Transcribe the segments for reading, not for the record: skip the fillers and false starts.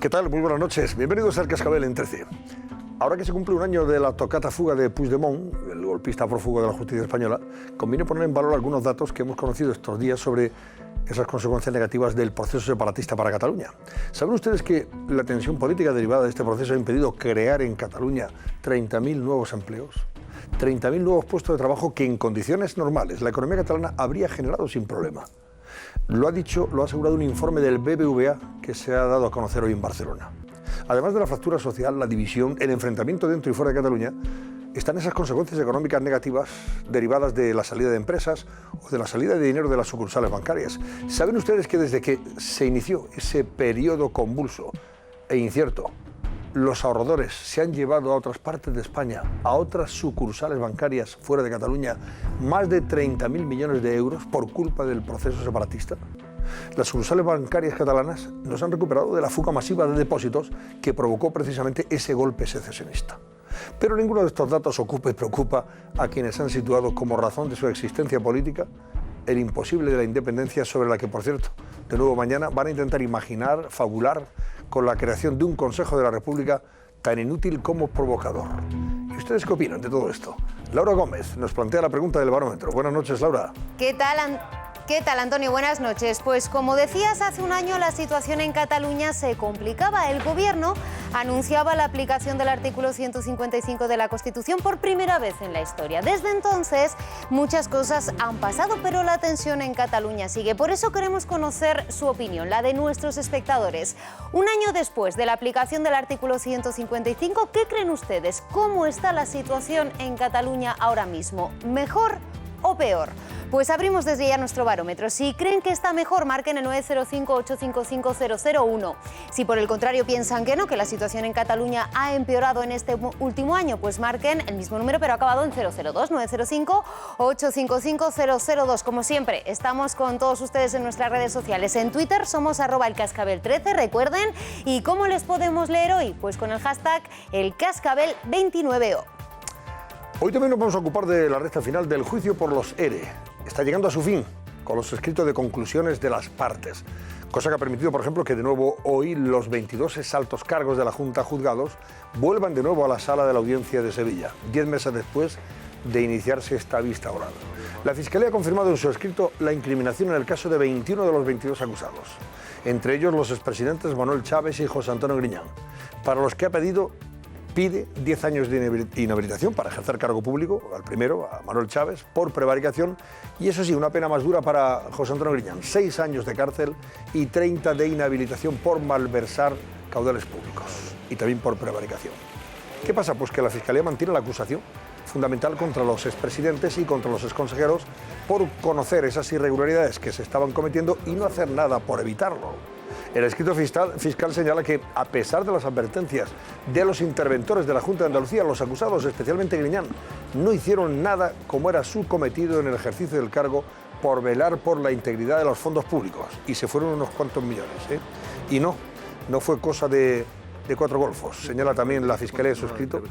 ¿Qué tal? Muy buenas noches. Bienvenidos al Cascabel en 13. Ahora que se cumple un año de la tocata fuga de Puigdemont, el golpista prófugo de la justicia española, conviene poner en valor algunos datos que hemos conocido estos días sobre esas consecuencias negativas del proceso separatista para Cataluña. ¿Saben ustedes que la tensión política derivada de este proceso ha impedido crear en Cataluña 30.000 nuevos empleos? 30.000 nuevos puestos de trabajo que en condiciones normales la economía catalana habría generado sin problema. Lo ha asegurado un informe del BBVA que se ha dado a conocer hoy en Barcelona. Además de la fractura social, la división, el enfrentamiento dentro y fuera de Cataluña, están esas consecuencias económicas negativas derivadas de la salida de empresas o de la salida de dinero de las sucursales bancarias. ¿Saben ustedes que desde que se inició ese periodo convulso e incierto, los ahorradores se han llevado a otras partes de España, a otras sucursales bancarias fuera de Cataluña, más de 30.000 millones de euros por culpa del proceso separatista? Las sucursales bancarias catalanas nos han recuperado de la fuga masiva de depósitos que provocó precisamente ese golpe secesionista. Pero ninguno de estos datos ocupa y preocupa a quienes han situado como razón de su existencia política el imposible de la independencia, sobre la que, por cierto, de nuevo mañana van a intentar imaginar, fabular con la creación de un Consejo de la República tan inútil como provocador. ¿Y ustedes qué opinan de todo esto? Laura Gómez nos plantea la pregunta del barómetro. Buenas noches, Laura. ¿Qué tal, Antonio? Buenas noches. Pues como decías, hace un año la situación en Cataluña se complicaba. El Gobierno anunciaba la aplicación del artículo 155 de la Constitución por primera vez en la historia. Desde entonces, muchas cosas han pasado, pero la tensión en Cataluña sigue. Por eso queremos conocer su opinión, la de nuestros espectadores. Un año después de la aplicación del artículo 155, ¿qué creen ustedes? ¿Cómo está la situación en Cataluña ahora mismo? ¿Mejor o peor? Pues abrimos desde ya nuestro barómetro. Si creen que está mejor, marquen el 905-855-001. Si por el contrario piensan que no, que la situación en Cataluña ha empeorado en este último año, pues marquen el mismo número pero acabado en 002, 905-855-002. Como siempre, estamos con todos ustedes en nuestras redes sociales. En Twitter somos @elcascabel13, recuerden. ¿Y cómo les podemos leer hoy? Pues con el hashtag elcascabel29O. Hoy también nos vamos a ocupar de la recta final del juicio por los ERE. Está llegando a su fin con los escritos de conclusiones de las partes, cosa que ha permitido, por ejemplo, que de nuevo hoy los 22 altos cargos de la Junta Juzgados vuelvan de nuevo a la sala de la Audiencia de Sevilla, 10 meses después de iniciarse esta vista oral. La Fiscalía ha confirmado en su escrito la incriminación en el caso de 21 de los 22 acusados, entre ellos los expresidentes Manuel Chávez y José Antonio Griñán, para los que pide 10 años de inhabilitación para ejercer cargo público, al primero, a Manuel Chávez, por prevaricación, y eso sí, una pena más dura para José Antonio Griñán, 6 años de cárcel y 30 de inhabilitación por malversar caudales públicos y también por prevaricación. ¿Qué pasa? Pues que la Fiscalía mantiene la acusación fundamental contra los expresidentes y contra los exconsejeros por conocer esas irregularidades que se estaban cometiendo y no hacer nada por evitarlo. El escrito fiscal señala que, a pesar de las advertencias de los interventores de la Junta de Andalucía, los acusados, especialmente Griñán, no hicieron nada como era su cometido en el ejercicio del cargo por velar por la integridad de los fondos públicos. Y se fueron unos cuantos millones. Y no fue cosa de 4 golfos. Señala también la Fiscalía en su escrito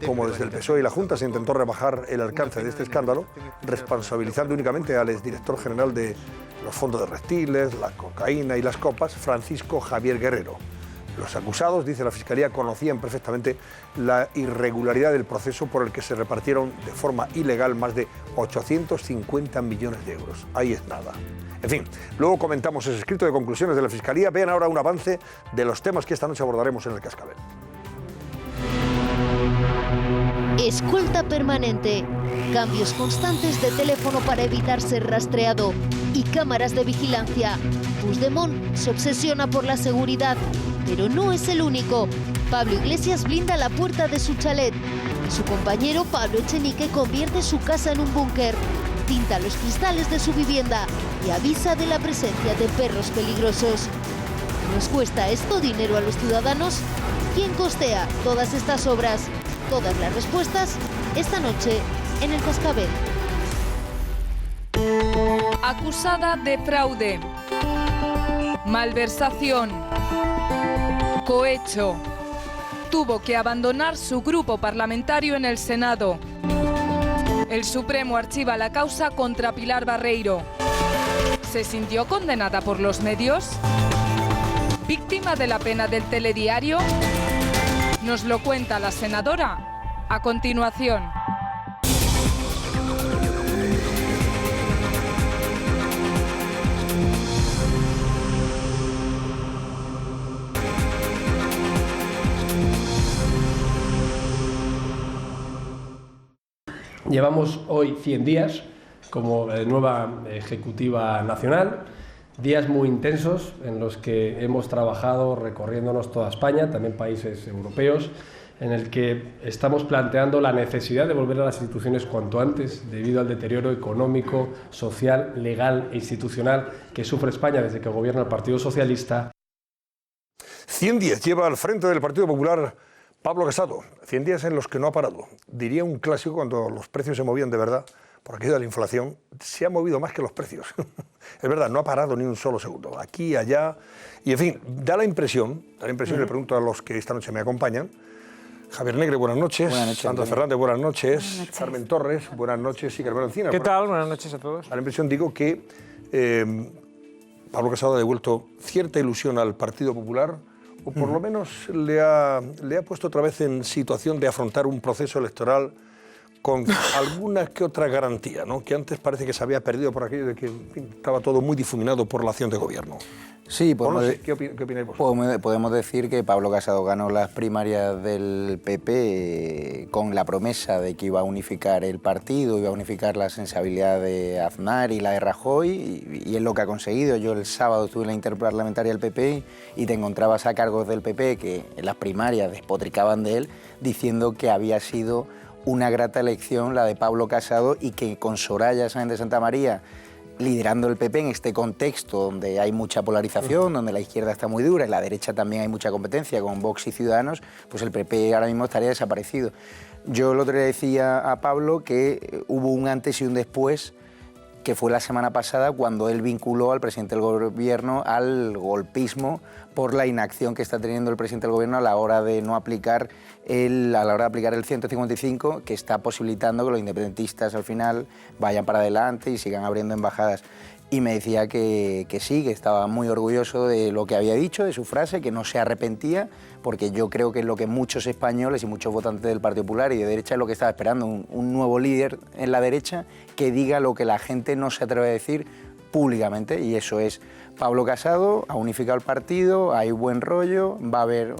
como desde el PSOE y la Junta se intentó rebajar el alcance de este escándalo, responsabilizando únicamente al exdirector general de los fondos de reptiles, la cocaína y las copas, Francisco Javier Guerrero. Los acusados, dice la Fiscalía, conocían perfectamente la irregularidad del proceso por el que se repartieron de forma ilegal más de 850 millones de euros. Ahí es nada. En fin, luego comentamos ese escrito de conclusiones de la Fiscalía. Vean ahora un avance de los temas que esta noche abordaremos en el Cascabel. Escolta permanente, cambios constantes de teléfono para evitar ser rastreado y cámaras de vigilancia. Puigdemont se obsesiona por la seguridad, pero no es el único. Pablo Iglesias blinda la puerta de su chalet. Su compañero Pablo Echenique convierte su casa en un búnker, tinta los cristales de su vivienda y avisa de la presencia de perros peligrosos. ¿Nos cuesta esto dinero a los ciudadanos? ¿Quién costea todas estas obras? Todas las respuestas esta noche en el Cascabel. Acusada de fraude, malversación, cohecho. Tuvo que abandonar su grupo parlamentario en el Senado. El Supremo archiva la causa contra Pilar Barreiro. ¿Se sintió condenada por los medios? ¿Víctima de la pena del telediario? Nos lo cuenta la senadora a continuación. Llevamos hoy 100 días como nueva Ejecutiva Nacional, días muy intensos en los que hemos trabajado recorriéndonos toda España, también países europeos, en el que estamos planteando la necesidad de volver a las instituciones cuanto antes debido al deterioro económico, social, legal e institucional que sufre España desde que gobierna el Partido Socialista. 100 días lleva al frente del Partido Popular Pablo Casado, 100 días en los que no ha parado. Diría un clásico, cuando los precios se movían de verdad, por aquello de la inflación, se ha movido más que los precios. Es verdad, no ha parado ni un solo segundo, aquí, allá, y en fin, da la impresión, le pregunto a los que esta noche me acompañan, Javier Negre, buenas noches. Buenas noches. Sandra Fernández, buenas noches. Carmen Torres, buenas noches. Y Carmelo Encinas. ¿Qué tal? Buenas noches a todos. Da la impresión, digo, que Pablo Casado ha devuelto cierta ilusión al Partido Popular, o por lo menos le ha puesto otra vez en situación de afrontar un proceso electoral con alguna que otra garantía, ¿no? Que antes parece que se había perdido por aquello de que, en fin, estaba todo muy difuminado por la acción de gobierno. Sí, ¿Qué opináis vosotros? podemos decir que Pablo Casado ganó las primarias del PP con la promesa de que iba a unificar el partido, iba a unificar la sensibilidad de Aznar y la de Rajoy, y es lo que ha conseguido. Yo el sábado estuve en la interparlamentaria del PP y te encontrabas a cargos del PP que en las primarias despotricaban de él, diciendo que había sido una grata elección la de Pablo Casado y que con Soraya Sáenz de Santamaría liderando el PP en este contexto donde hay mucha polarización, donde la izquierda está muy dura y la derecha también hay mucha competencia con Vox y Ciudadanos, pues el PP ahora mismo estaría desaparecido. Yo el otro día decía a Pablo que hubo un antes y un después, que fue la semana pasada cuando él vinculó al presidente del gobierno al golpismo por la inacción que está teniendo el presidente del gobierno a la hora de no aplicar el 155, que está posibilitando que los independentistas al final vayan para adelante y sigan abriendo embajadas. Y me decía que sí, que estaba muy orgulloso de lo que había dicho, de su frase, que no se arrepentía, porque yo creo que es lo que muchos españoles y muchos votantes del Partido Popular y de derecha es lo que estaba esperando, un nuevo líder en la derecha que diga lo que la gente no se atreve a decir públicamente, y eso es Pablo Casado. Ha unificado el partido, hay buen rollo, va a haber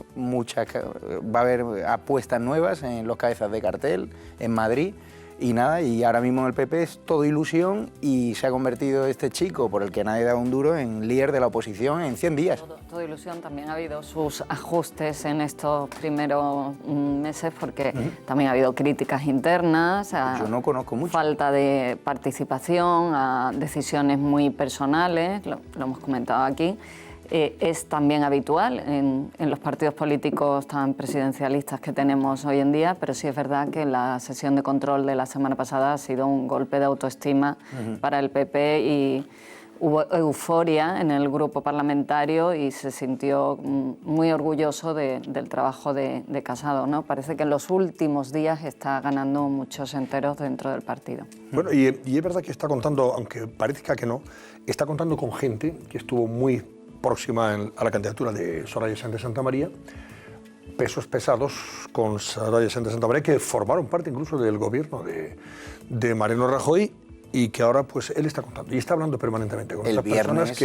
apuestas nuevas en los cabezas de cartel en Madrid. Y nada, y ahora mismo en el PP es todo ilusión y se ha convertido este chico, por el que nadie da un duro, en líder de la oposición en 100 días. Todo ilusión, también ha habido sus ajustes en estos primeros meses porque también ha habido críticas internas, yo no conozco mucho. Falta de participación, a decisiones muy personales, lo hemos comentado aquí. Es también habitual en los partidos políticos tan presidencialistas que tenemos hoy en día, pero sí es verdad que la sesión de control de la semana pasada ha sido un golpe de autoestima para el PP y hubo euforia en el grupo parlamentario y se sintió muy orgulloso del trabajo de Casado, ¿no? Parece que en los últimos días está ganando muchos enteros dentro del partido. Bueno, y es verdad que está contando, aunque parezca que no, está contando con gente que estuvo muy próxima a la candidatura de Soraya Sáenz de Santamaría, pesos pesados con Soraya Sáenz de Santamaría que formaron parte incluso del gobierno de Mariano Rajoy y que ahora pues él está contando y está hablando permanentemente con estas personas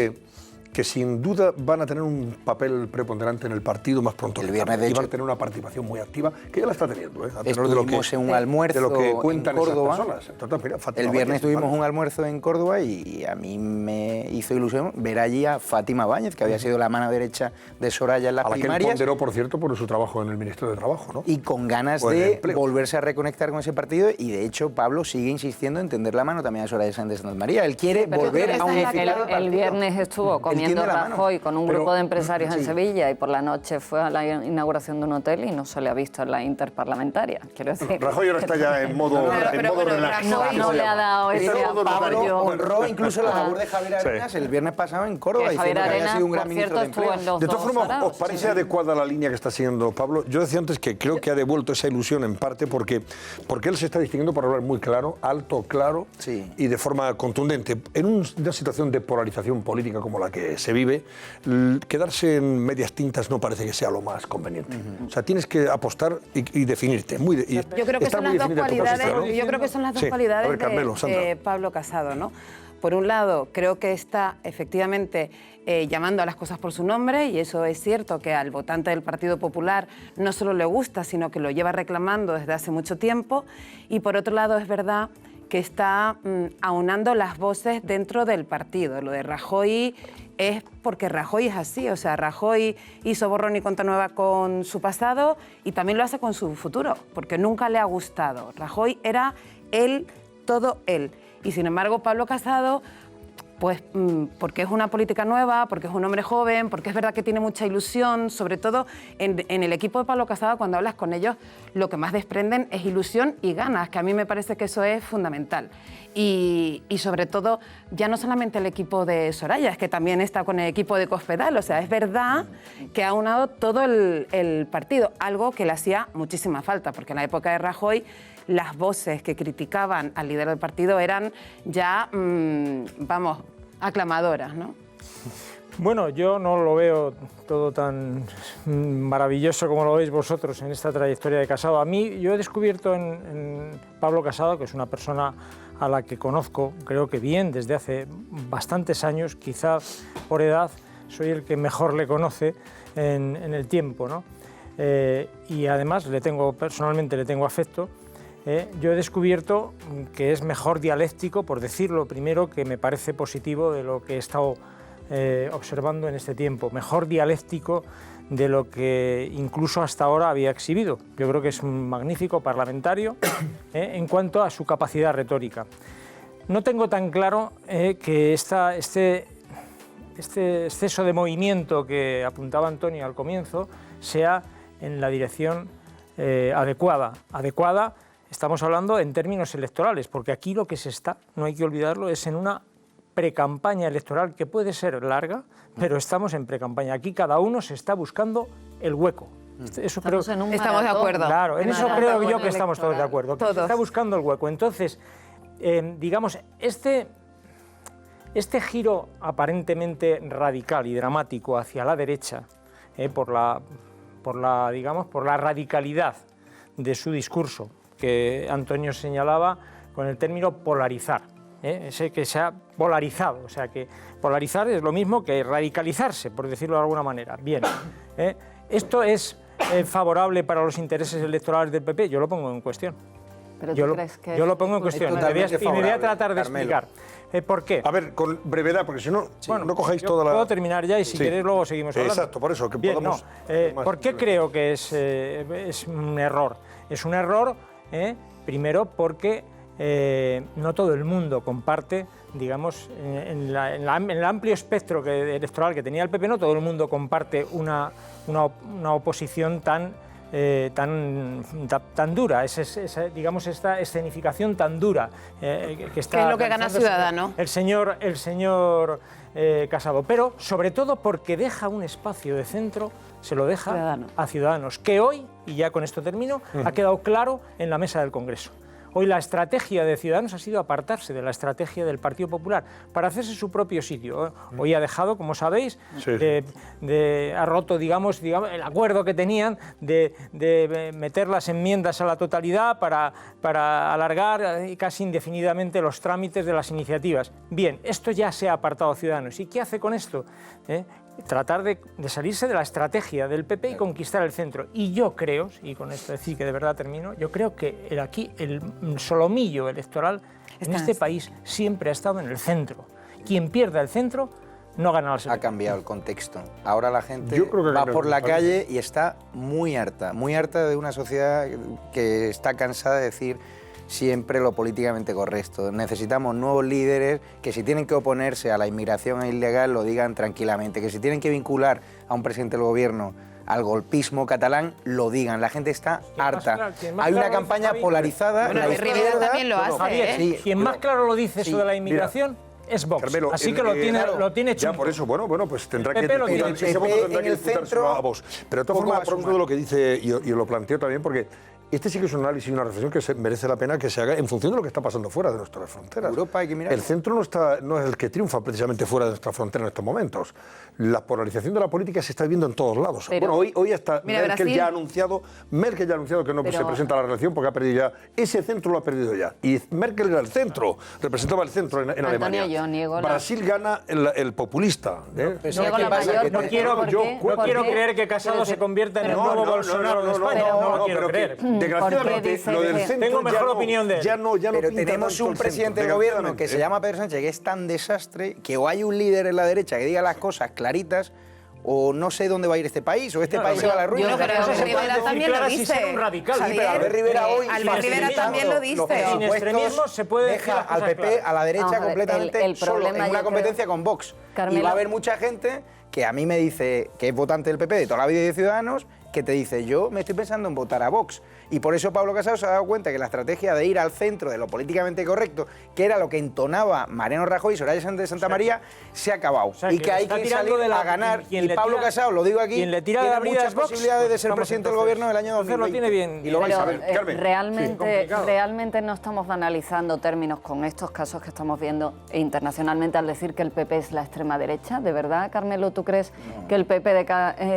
que sin duda van a tener un papel preponderante en el partido más pronto. El viernes, de hecho, van a tener una participación muy activa, que ya la está teniendo, a tenor estuvimos en un almuerzo de lo que cuentan en Córdoba. Esas personas. Entonces, mira, el viernes tuvimos un almuerzo en Córdoba y a mí me hizo ilusión ver allí a Fátima Báñez, que había sido la mano derecha de Soraya en las primarias. A la que él ponderó, por cierto, por su trabajo en el Ministerio de Trabajo, ¿no? Y con ganas de volverse a reconectar con ese partido, y de hecho Pablo sigue insistiendo en tender la mano también a Soraya Sáenz de Santamaría. Él quiere volver a unificar el viernes estuvo comiendo Rajoy con un grupo de empresarios en Sevilla y por la noche fue a la inauguración de un hotel y no se le ha visto en la interparlamentaria. Quiero decir, Rajoy ahora está ya en modo relax. No le ha dado ese Pablo honró incluso la labor de Javier Arenas el viernes pasado en Córdoba, diciendo que había sido un gran ministro de Empleo. De todas formas, ¿os parece adecuada la línea que está siguiendo Pablo? Yo decía antes que creo que ha devuelto esa ilusión en parte porque él se está distinguiendo por hablar muy claro, alto, claro y de forma contundente. En una situación de polarización política como la que que se vive, quedarse en medias tintas no parece que sea lo más conveniente. O sea, tienes que apostar y definirte. Yo creo que son las dos cualidades, ¿no? yo creo que son las dos Sí. cualidades A ver, Carmelo, de Pablo Casado, ¿no? Por un lado, creo que está efectivamente llamando a las cosas por su nombre, y eso es cierto que al votante del Partido Popular no solo le gusta, sino que lo lleva reclamando desde hace mucho tiempo. Y por otro lado, es verdad que está aunando las voces dentro del partido. Lo de Rajoy es porque Rajoy es así, o sea, Rajoy hizo borrón y cuenta nueva con su pasado y también lo hace con su futuro, porque nunca le ha gustado. Rajoy era él, todo él. Y sin embargo, Pablo Casado, pues porque es una política nueva, porque es un hombre joven, porque es verdad que tiene mucha ilusión, sobre todo en el equipo de Pablo Casado, cuando hablas con ellos, lo que más desprenden es ilusión y ganas, que a mí me parece que eso es fundamental. Y sobre todo, ya no solamente el equipo de Soraya, es que también está con el equipo de Cospedal, o sea, es verdad que ha unado todo el partido, algo que le hacía muchísima falta, porque en la época de Rajoy las voces que criticaban al líder del partido eran ya, vamos, aclamadoras, ¿no? Bueno, yo no lo veo todo tan maravilloso como lo veis vosotros en esta trayectoria de Casado. A mí, yo he descubierto en Pablo Casado, que es una persona a la que conozco, creo que bien, desde hace bastantes años, quizás por edad, soy el que mejor le conoce en el tiempo, ¿no? Y además personalmente le tengo afecto. Yo he descubierto que es mejor dialéctico, por decirlo primero, que me parece positivo de lo que he estado observando en este tiempo, mejor dialéctico de lo que incluso hasta ahora había exhibido. Yo creo que es un magnífico parlamentario en cuanto a su capacidad retórica. No tengo tan claro que este exceso de movimiento que apuntaba Antonio al comienzo sea en la dirección adecuada. Estamos hablando en términos electorales, porque aquí lo que se está, no hay que olvidarlo, es en una precampaña electoral que puede ser larga, pero estamos en precampaña. Aquí cada uno se está buscando el hueco. Eso estamos de acuerdo. Claro, en eso creo yo que estamos todos de acuerdo. Que se está buscando el hueco. Entonces, digamos, este giro aparentemente radical y dramático hacia la derecha, por la radicalidad de su discurso, que Antonio señalaba con el término polarizar, ese que se ha polarizado, o sea que polarizar es lo mismo que radicalizarse, por decirlo de alguna manera. Bien, ¿esto es favorable para los intereses electorales del PP? Yo lo pongo en cuestión. ¿Pero yo lo pongo en cuestión y me voy a tratar de explicar. ¿Por qué? A ver, con brevedad, porque si no, no cogéis toda la... Puedo terminar ya y si queréis luego seguimos hablando. Exacto, por eso, que bien, podamos... ¿por qué creo que es un error? Es un error, primero, porque no todo el mundo comparte, digamos, en el amplio espectro electoral que tenía el PP, no todo el mundo comparte una oposición tan dura, digamos, esta escenificación tan dura que está... ¿Qué es lo que gana Ciudadanos? El señor Casado, pero sobre todo porque deja un espacio de centro, se lo deja a Ciudadanos, que hoy, y ya con esto termino, ha quedado claro en la mesa del Congreso. Hoy la estrategia de Ciudadanos ha sido apartarse de la estrategia del Partido Popular para hacerse su propio sitio. Hoy ha dejado, como sabéis, ha roto, digamos, el acuerdo que tenían de meter las enmiendas a la totalidad para alargar casi indefinidamente los trámites de las iniciativas. Bien, esto ya se ha apartado Ciudadanos. ¿Y qué hace con esto? Tratar de salirse de la estrategia del PP y conquistar el centro. Y yo creo, y con esto decir que de verdad termino, yo creo que aquí el solomillo electoral en este país siempre ha estado en el centro. Quien pierda el centro no gana las elecciones. Ha cambiado el contexto. Ahora la gente va por la calle y está muy harta de una sociedad que está cansada de decir siempre lo políticamente correcto. Necesitamos nuevos líderes que si tienen que oponerse a la inmigración ilegal lo digan tranquilamente, que si tienen que vincular a un presidente del gobierno al golpismo catalán, lo digan. La gente está harta. Hay una campaña polarizada. Bueno, Rivera también lo hace, Quien más claro lo dice eso de la inmigración es Vox. Carmelo, así que lo tiene chungo. Ya, por eso, bueno, pues tendrá que disputárselo a Vox. Pero de todas formas, a propósito de lo que dice, y lo planteo también, porque Este sí que es un análisis y una reflexión que merece la pena que se haga en función de lo que está pasando fuera de nuestras fronteras. Europa hay que mirar. El centro no es el que triunfa precisamente fuera de nuestra frontera en estos momentos. La polarización de la política se está viendo en todos lados. Pero, bueno, hoy hasta Merkel Brasil, ya ha anunciado que no se presenta a la reelección porque ha perdido ya. Ese centro lo ha perdido ya. Y Merkel era el centro, representaba el centro en Alemania. Yo niego Brasil gana el populista. No quiero creer que Casado se convierta en el nuevo Bolsonaro de España. No lo quiero creer. Desgraciadamente, lo del centro tengo mejor opinión de él. ya no Pero pinta tenemos tanto un el presidente centro, del gobierno que se llama Pedro Sánchez, que es tan desastre que o hay un líder en la derecha que diga las cosas claritas, o no sé dónde va a ir este país, o país se va a la ruina. pero Albert Rivera también lo dice. Albert Rivera hoy Albert Rivera también lo dice. Sin extremismo se puede deja al PP, a la derecha, completamente solo en una competencia con Vox. Y va a haber mucha gente que a mí me dice que es votante del PP de toda la vida y de Ciudadanos, que te dice, yo me estoy pensando en votar a Vox. Y por eso Pablo Casado se ha dado cuenta que la estrategia de ir al centro de lo políticamente correcto, que era lo que entonaba Mariano Rajoy y Soraya Sáenz de Santa María, se ha acabado. Y que hay que salir a ganar. Y Pablo Casado, lo digo aquí, tiene muchas posibilidades de ser presidente del gobierno del año 2020. Lo tiene bien. Y lo vais a ver. Carmen. Realmente no estamos banalizando términos con estos casos que estamos viendo internacionalmente al decir que el PP es la extrema derecha. ¿De verdad, Carmelo, tú crees que el PP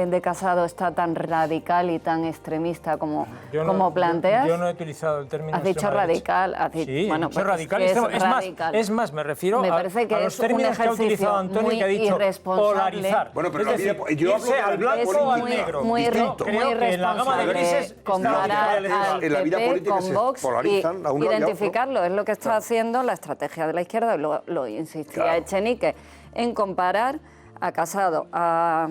de Casado está tan radical y tan extremista como planteas? Yo no he utilizado el término. Has dicho radical. Sí, bueno, pues radical. Es más, me refiero a los términos que ha utilizado Antonio, que ha dicho polarizar. Bueno, pero yo hablo al blanco o al negro. Muy irresponsable comparar al PP con Vox y identificarlo. Es lo que está haciendo la estrategia de la izquierda. Lo insistía Echenique en comparar a Casado, a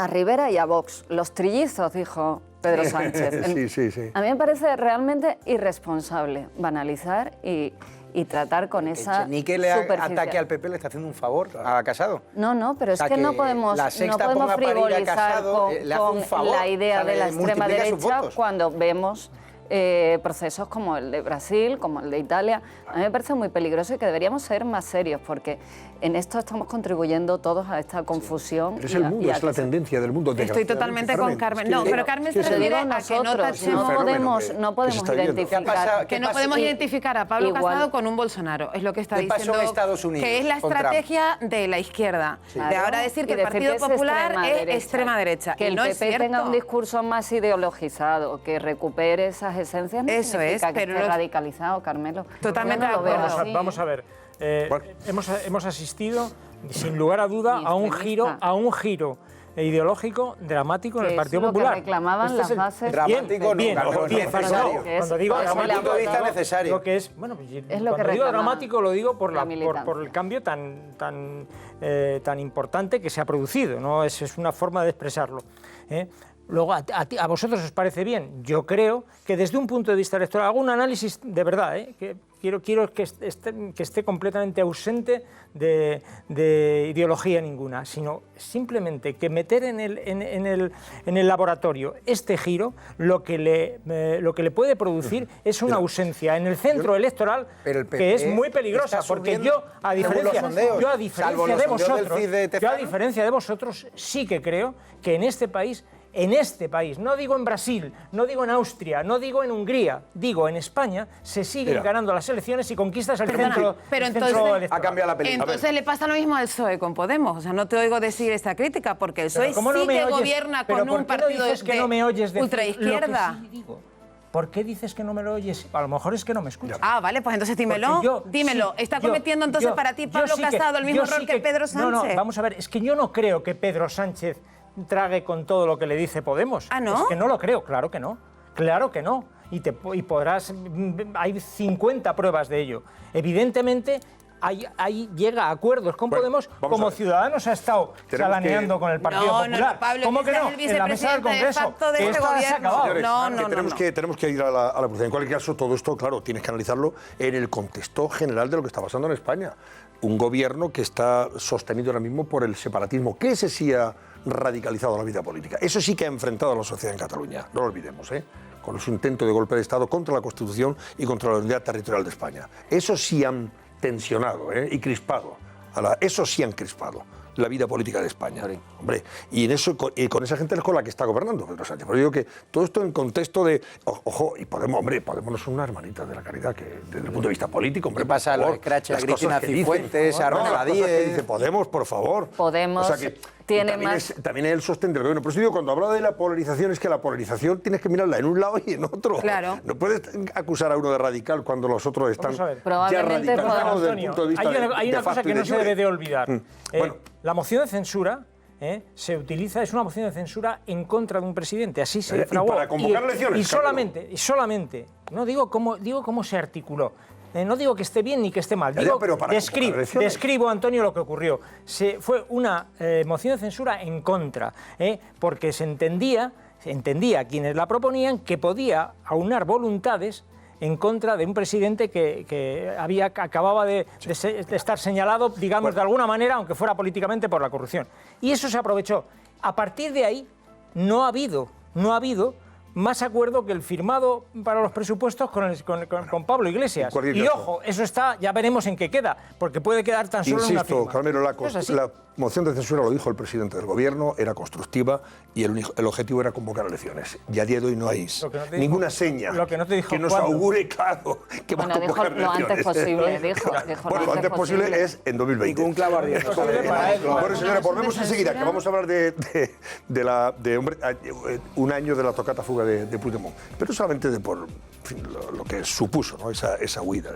Rivera y a Vox. Los trillizos, dijo Pedro Sánchez. Sí. A mí me parece realmente irresponsable banalizar y tratar con esa Echenique le ataque al PP le está haciendo un favor a Casado. No, pero es que no podemos frivolizar con la idea de la extrema derecha cuando vemos procesos como el de Brasil, como el de Italia. A mí me parece muy peligroso y que deberíamos ser más serios porque en esto estamos contribuyendo todos a esta confusión. Pero es el mundo, es la tendencia del mundo. Estoy totalmente con Carmen. No, pero Carmen se refiere a que no tachemos... No podemos identificar... Que no podemos identificar a Pablo Casado con un Bolsonaro. Es lo que está diciendo... ¿Qué pasó en Estados Unidos? Que es la estrategia de la izquierda. De ahora decir que el Partido Popular es extrema derecha. Que el PP tenga un discurso más ideologizado, que recupere esas esencias, no significa que esté radicalizado, Carmelo. Totalmente. Vamos a ver. Hemos asistido, sin lugar a duda, a un giro ideológico dramático en el Partido Popular. Que reclamaban las bases. Dramático necesario. Cuando digo dramático, necesario. Lo que es, bueno, cuando digo dramático lo digo por el cambio tan importante que se ha producido, ¿no? Es una forma de expresarlo. Luego, ¿a vosotros os parece bien? Yo creo que desde un punto de vista electoral, hago un análisis de verdad, que quiero que esté completamente ausente de ideología ninguna, sino simplemente que meter en el laboratorio este giro, lo que le puede producir es una ausencia en el centro electoral que es muy peligrosa, porque yo a diferencia de vosotros, sí que creo que en este país, no digo en Brasil, no digo en Austria, no digo en Hungría, digo en España, se siguen ganando las elecciones y conquistas el centro. Pero entonces ha cambiado la película. Entonces le pasa lo mismo al PSOE con Podemos. O sea, no te oigo decir esta crítica, porque el PSOE sí que gobierna con un partido de ultraizquierda. ¿Por qué dices que no me lo oyes? A lo mejor es que no me escuchas. Ah, vale, pues entonces dímelo. Dímelo. ¿Está cometiendo entonces para ti Pablo Casado el mismo error que Pedro Sánchez? No, vamos a ver, es que yo no creo que Pedro Sánchez trague con todo lo que le dice Podemos. ¿Ah, no? Es que no lo creo, claro que no. Claro que no. Y podrás... Hay 50 pruebas de ello. Evidentemente... Ahí llega a acuerdos con Podemos, como Ciudadanos ha estado salaneando con el Partido Popular. Pablo, ¿cómo que no? En la mesa del Congreso. De este gobierno. Tenemos que ir a la prudencia. En cualquier caso, todo esto, claro, tienes que analizarlo en el contexto general de lo que está pasando en España. Un gobierno que está sostenido ahora mismo por el separatismo, que ese sí ha radicalizado la vida política. Eso sí que ha enfrentado a la sociedad en Cataluña, no lo olvidemos, con su intento de golpe de Estado contra la Constitución y contra la unidad territorial de España. Eso sí han tensionado y crispado. Eso sí han crispado la vida política de España. Hombre, y con esa gente es con la que está gobernando Pedro Sánchez. Pero digo que todo esto en contexto de, ojo, y Podemos no son una hermanita de la caridad, que desde el punto de vista político, hombre, ¿qué pasa? Los escraches a Cristina Cifuentes, a Rosa Díez. Dice Podemos, por favor. Podemos también es el sostén del gobierno. Por eso digo, cuando hablaba de la polarización, es que la polarización tienes que mirarla en un lado y en otro. Claro. No puedes acusar a uno de radical cuando los otros están ya radicalizados desde el punto de vista hay una cosa que no se debe de olvidar. Bueno. La moción de censura se utiliza, es una moción de censura en contra de un presidente, así se fraguó. Y para convocar elecciones. Y solamente, no digo cómo se articuló. No digo que esté bien ni que esté mal, digo, describo, Antonio, lo que ocurrió. Fue una moción de censura en contra, porque se entendía quienes la proponían que podía aunar voluntades en contra de un presidente que acababa de estar señalado, digamos, de alguna manera, aunque fuera políticamente, por la corrupción. Y eso se aprovechó. A partir de ahí no ha habido más acuerdo que el firmado para los presupuestos con Pablo Iglesias. Y ojo, eso está, ya veremos en qué queda, porque puede quedar tan solo en una firma. Carmelo, la moción de censura, lo dijo el presidente del gobierno, era constructiva y el objetivo era convocar elecciones. Y a día de hoy no hay ninguna seña que nos augure, claro, que va a convocar elecciones. Lo antes posible, dijo lo antes posible es en 2020. Y un clavo ardiente. Bueno, señora, volvemos enseguida, que vamos a hablar de un año de la tocata fuga de Puigdemont, pero solamente por lo que supuso, ¿no? esa huida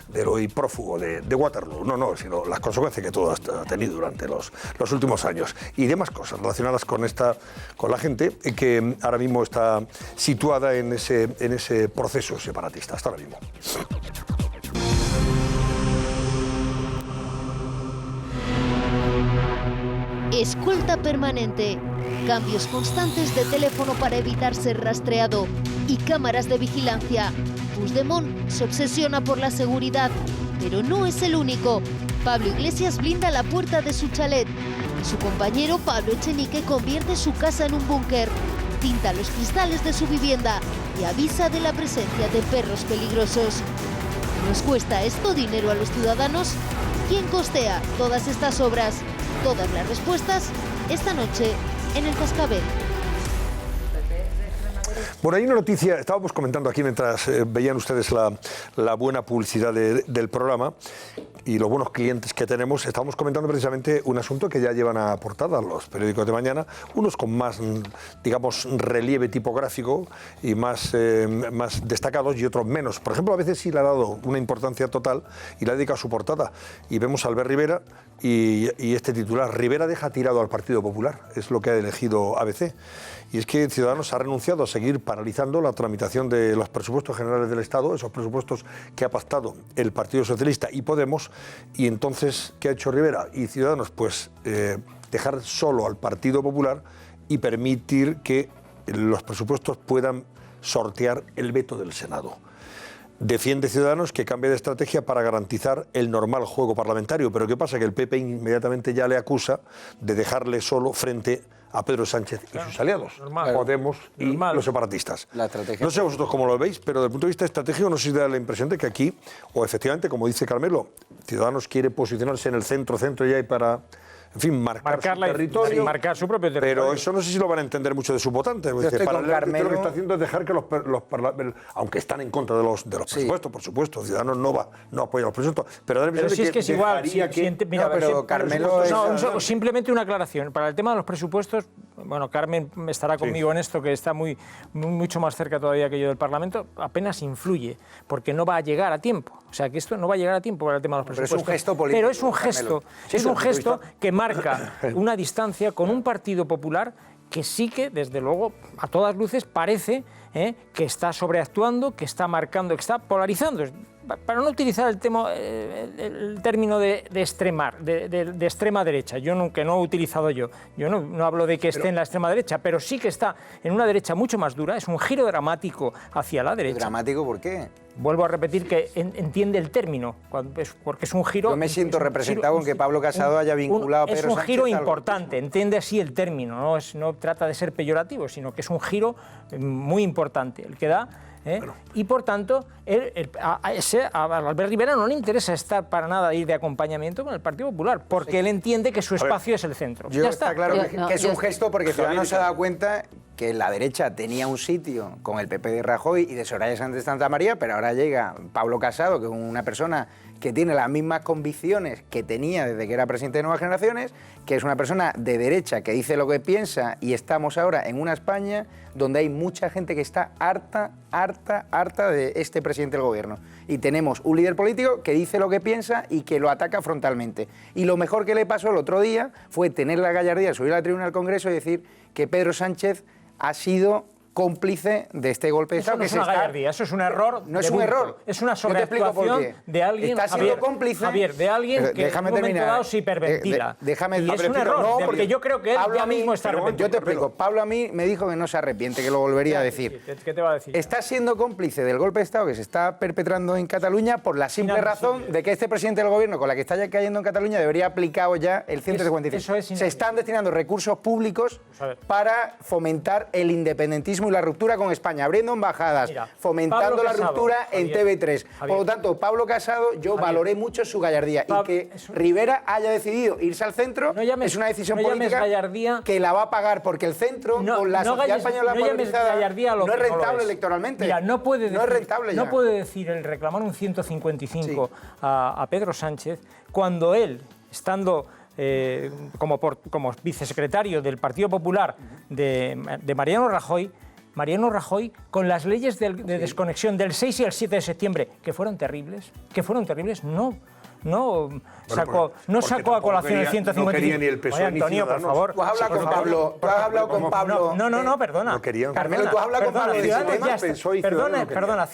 del hoy prófugo de Waterloo, sino las consecuencias que todo ha tenido durante los últimos años y demás cosas relacionadas con la gente que ahora mismo está situada en ese proceso separatista. Hasta ahora mismo. Escolta permanente, cambios constantes de teléfono para evitar ser rastreado y cámaras de vigilancia. Puigdemont se obsesiona por la seguridad, pero no es el único. Pablo Iglesias blinda la puerta de su chalet. Su compañero Pablo Echenique convierte su casa en un búnker, tinta los cristales de su vivienda y avisa de la presencia de perros peligrosos. ¿Nos cuesta esto dinero a los ciudadanos? ¿Quién costea todas estas obras? Todas las respuestas esta noche en El Cascabel. Bueno, hay una noticia, estábamos comentando aquí mientras veían ustedes la buena publicidad del programa y los buenos clientes que tenemos. Estábamos comentando precisamente un asunto que ya llevan a portada los periódicos de mañana, unos con más, digamos, relieve tipográfico y más destacados y otros menos. Por ejemplo, a veces sí le ha dado una importancia total y le ha dedicado su portada. Y vemos a Albert Rivera y este titular: Rivera deja tirado al Partido Popular, es lo que ha elegido ABC. Y es que Ciudadanos ha renunciado a seguir paralizando la tramitación de los presupuestos generales del Estado, esos presupuestos que ha pactado el Partido Socialista y Podemos. Y entonces, ¿qué ha hecho Rivera y Ciudadanos? Pues dejar solo al Partido Popular y permitir que los presupuestos puedan sortear el veto del Senado. Defiende Ciudadanos que cambie de estrategia para garantizar el normal juego parlamentario. Pero ¿qué pasa? Que el PP inmediatamente ya le acusa de dejarle solo frente a Pedro Sánchez y sus aliados, Podemos y los separatistas. No sé vosotros cómo lo veis, pero desde el punto de vista estratégico no sé si da la impresión de que aquí, o efectivamente, como dice Carmelo, Ciudadanos quiere posicionarse en el centro ya y para, en fin, marcar su territorio, marcar su propio territorio. Pero eso no sé si lo van a entender muchos de sus votantes. Lo que está haciendo es dejar que aunque están en contra de los presupuestos, por supuesto, Ciudadanos no apoya los presupuestos, pero da la impresión de que es igual. Simplemente una aclaración. Para el tema de los presupuestos, bueno, Carmen estará conmigo en esto, que está mucho más cerca todavía que yo del Parlamento, apenas influye, porque no va a llegar a tiempo. O sea, que esto no va a llegar a tiempo para el tema de los presupuestos. Pero es un gesto político. Pero es un gesto que marca una distancia con un Partido Popular que sí que, desde luego, a todas luces parece que está sobreactuando, que está marcando, que está polarizando. Para no utilizar el término de extrema derecha, que no he utilizado yo no hablo de que esté en la extrema derecha, pero sí que está en una derecha mucho más dura, es un giro dramático hacia la derecha. ¿Dramático por qué? Vuelvo a repetir que entiende el término, porque es un giro... Yo me siento representado en que Pablo Casado haya vinculado a Pedro Sánchez. Es un giro importante, entiende así el término, no trata de ser peyorativo, sino que es un giro muy importante. importante el que da. Y por tanto, a Albert Rivera no le interesa estar para nada ir de acompañamiento con el Partido Popular, porque él entiende que su espacio es el centro. Ya está claro que es un gesto porque Ciudadanos se ha dado cuenta que la derecha tenía un sitio con el PP de Rajoy y de Soraya Sánchez Santamaría, pero ahora llega Pablo Casado, que es una persona que tiene las mismas convicciones que tenía desde que era presidente de Nuevas Generaciones, que es una persona de derecha que dice lo que piensa, y estamos ahora en una España donde hay mucha gente que está harta de este presidente del gobierno. Y tenemos un líder político que dice lo que piensa y que lo ataca frontalmente. Y lo mejor que le pasó el otro día fue tener la gallardía de subir a la tribuna del Congreso y decir que Pedro Sánchez ha sido cómplice de este golpe de Estado. Eso no es una gallardía, eso es un error. No es un error. Es una sobreactuación de alguien, está siendo cómplice. Javier, de alguien que en un momento dado se hiperventila. Déjame y es un error, no, porque yo creo que él ya mismo está arrepentido. Yo te explico. Pablo a mí me dijo que no se arrepiente, que lo volvería a decir. ¿Qué te va a decir? Está siendo cómplice del golpe de Estado que se está perpetrando en Cataluña por la simple razón de que este presidente del gobierno, con la que está ya cayendo en Cataluña, debería aplicado ya el 155. Se están destinando recursos públicos para fomentar el independentismo y la ruptura con España, abriendo embajadas, fomentando la ruptura en TV3. Por lo tanto, Pablo Casado, yo valoré mucho su gallardía. Y que Rivera haya decidido irse al centro es una decisión política que la va a pagar, porque el centro, con la sociedad española polarizada, no es rentable electoralmente. Mira, no puede decir el reclamar un 155 sí. a Pedro Sánchez cuando él, estando como vicesecretario del Partido Popular de Mariano Rajoy, con las leyes de desconexión del 6 y el 7 de septiembre, que fueron terribles, no sacó a colación el 155. No quería ni el PSOE, Oye, Antonio, ni por favor. Tú has hablado con Pablo. No, perdona. No querían. Carmelo, tú has hablado con Pablo. Perdona,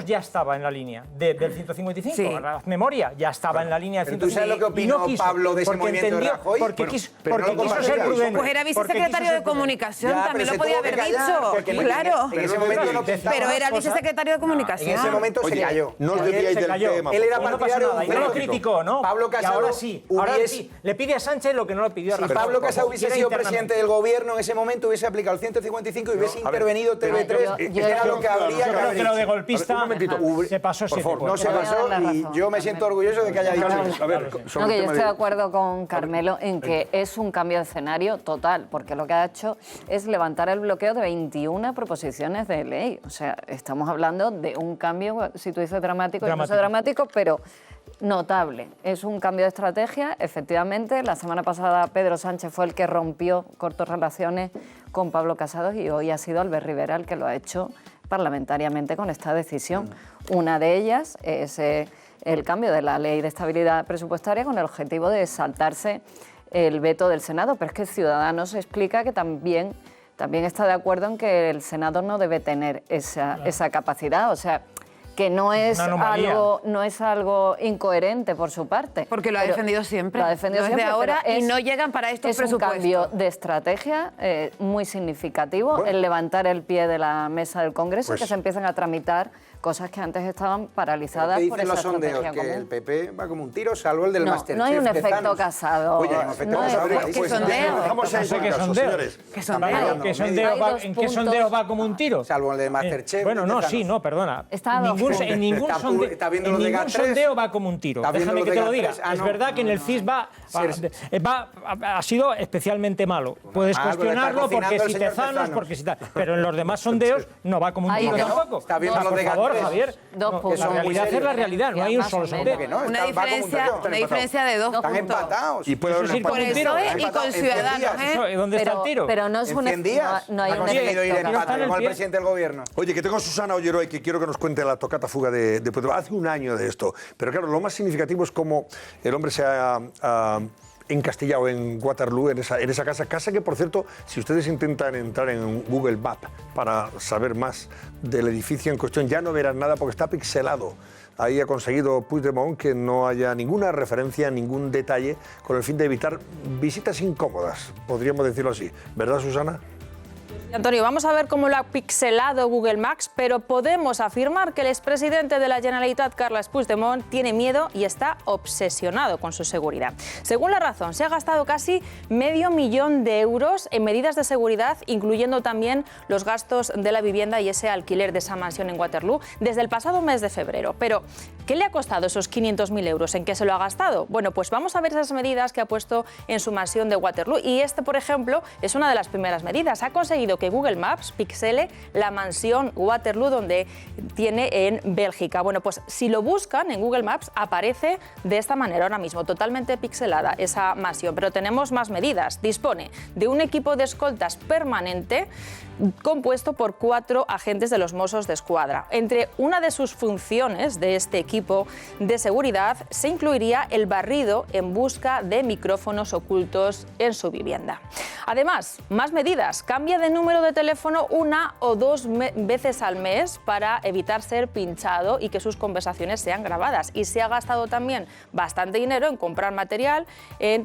ya estaba en la línea del 155. Sí. La memoria ya estaba en la línea del 155. ¿Tú sabes lo que opinó Pablo de ese movimiento de Rajoy? Porque quiso ser prudente. Pues era vicesecretario de Comunicación, también lo podía haber dicho. Claro. En ese momento no pensaba. Pero era el vicesecretario de Comunicación. En ese momento se cayó. No os desviáis del tema. Él era partidario de un no lo criticó, ¿no? Pablo Casado, ahora sí, le pide a Sánchez lo que no le pidió a Rajoy. Si Pablo Casado hubiese sido presidente del gobierno en ese momento, hubiese aplicado el 155 y hubiese intervenido TV3, era lo que habría que haber dicho. Lo de golpista se pasó 7 no se pasó, y yo me siento orgulloso de que haya dicho eso. Yo estoy de acuerdo con Carmelo en que es un cambio de escenario total, porque lo que ha hecho es levantar el bloqueo de 21 proposiciones de ley. O sea, estamos hablando de un cambio, si tú dices dramático, no sé dramático, pero notable. Es un cambio de estrategia, efectivamente. La semana pasada Pedro Sánchez fue el que cortó relaciones con Pablo Casado y hoy ha sido Albert Rivera el que lo ha hecho parlamentariamente con esta decisión. Una de ellas es el cambio de la Ley de Estabilidad Presupuestaria con el objetivo de saltarse el veto del Senado, pero es que Ciudadanos explica que también está de acuerdo en que el Senado no debe tener esa capacidad, o sea, que no es algo incoherente por su parte. Porque lo ha defendido siempre. Lo ha defendido desde siempre, ahora y no llegan para estos presupuestos. Es un cambio de estrategia muy significativo, el levantar el pie de la mesa del Congreso y que se empiecen a tramitar cosas que antes estaban paralizadas por esa estrategia común. Que el PP va como un tiro, salvo el del Masterchef. No hay un efecto Casado. Oye, un efecto Casado. ¿Qué sondeo? Vamos a ¿Qué sondeo? ¿En qué sondeo va como un tiro? Salvo el de Masterchef. Bueno, perdona. En ningún sondeo va como un tiro. Déjame que te lo diga. Es verdad que en el CIS ha sido especialmente malo. Puedes cuestionarlo porque si Tezanos, porque si tal. Pero en los demás sondeos no va como un tiro tampoco. Por favor, Javier. La realidad es la realidad, no hay un solo sondeo. Una diferencia de 2 puntos. Están empatados. Y puede haber con el PSOE y con Ciudadanos. ¿Dónde está el tiro? Pero no es un no hay conseguido ir empate con el presidente del gobierno. Oye, que tengo a Susana Olleroy, que quiero que nos cuente la tocata fuga de Pedro. Hace un año de esto. Pero claro, lo más significativo es cómo el hombre se ha encastillado en Waterloo, en esa casa que, por cierto, si ustedes intentan entrar en Google Maps para saber más del edificio en cuestión, ya no verán nada porque está pixelado. Ahí ha conseguido Puigdemont que no haya ninguna referencia, ningún detalle, con el fin de evitar visitas incómodas, podríamos decirlo así. ¿Verdad, Susana? Antonio, vamos a ver cómo lo ha pixelado Google Maps, pero podemos afirmar que el expresidente de la Generalitat, Carles Puigdemont, tiene miedo y está obsesionado con su seguridad. Según La Razón, se ha gastado casi $500.000 en medidas de seguridad, incluyendo también los gastos de la vivienda y ese alquiler de esa mansión en Waterloo, desde el pasado mes de febrero. Pero, ¿qué le ha costado esos €500.000? ¿En qué se lo ha gastado? Bueno, pues vamos a ver esas medidas que ha puesto en su mansión de Waterloo. Y por ejemplo, es una de las primeras medidas. Ha conseguido que Google Maps pixele la mansión Waterloo donde tiene en Bélgica. Bueno, pues si lo buscan en Google Maps aparece de esta manera ahora mismo, totalmente pixelada esa mansión. Pero tenemos más medidas. Dispone de un equipo de escoltas permanente compuesto por 4 agentes de los Mossos d'Esquadra. Entre una de sus funciones de este equipo de seguridad se incluiría el barrido en busca de micrófonos ocultos en su vivienda. Además, más medidas. Cambia de número de teléfono 1 o 2 veces al mes para evitar ser pinchado y que sus conversaciones sean grabadas. Y se ha gastado también bastante dinero en comprar material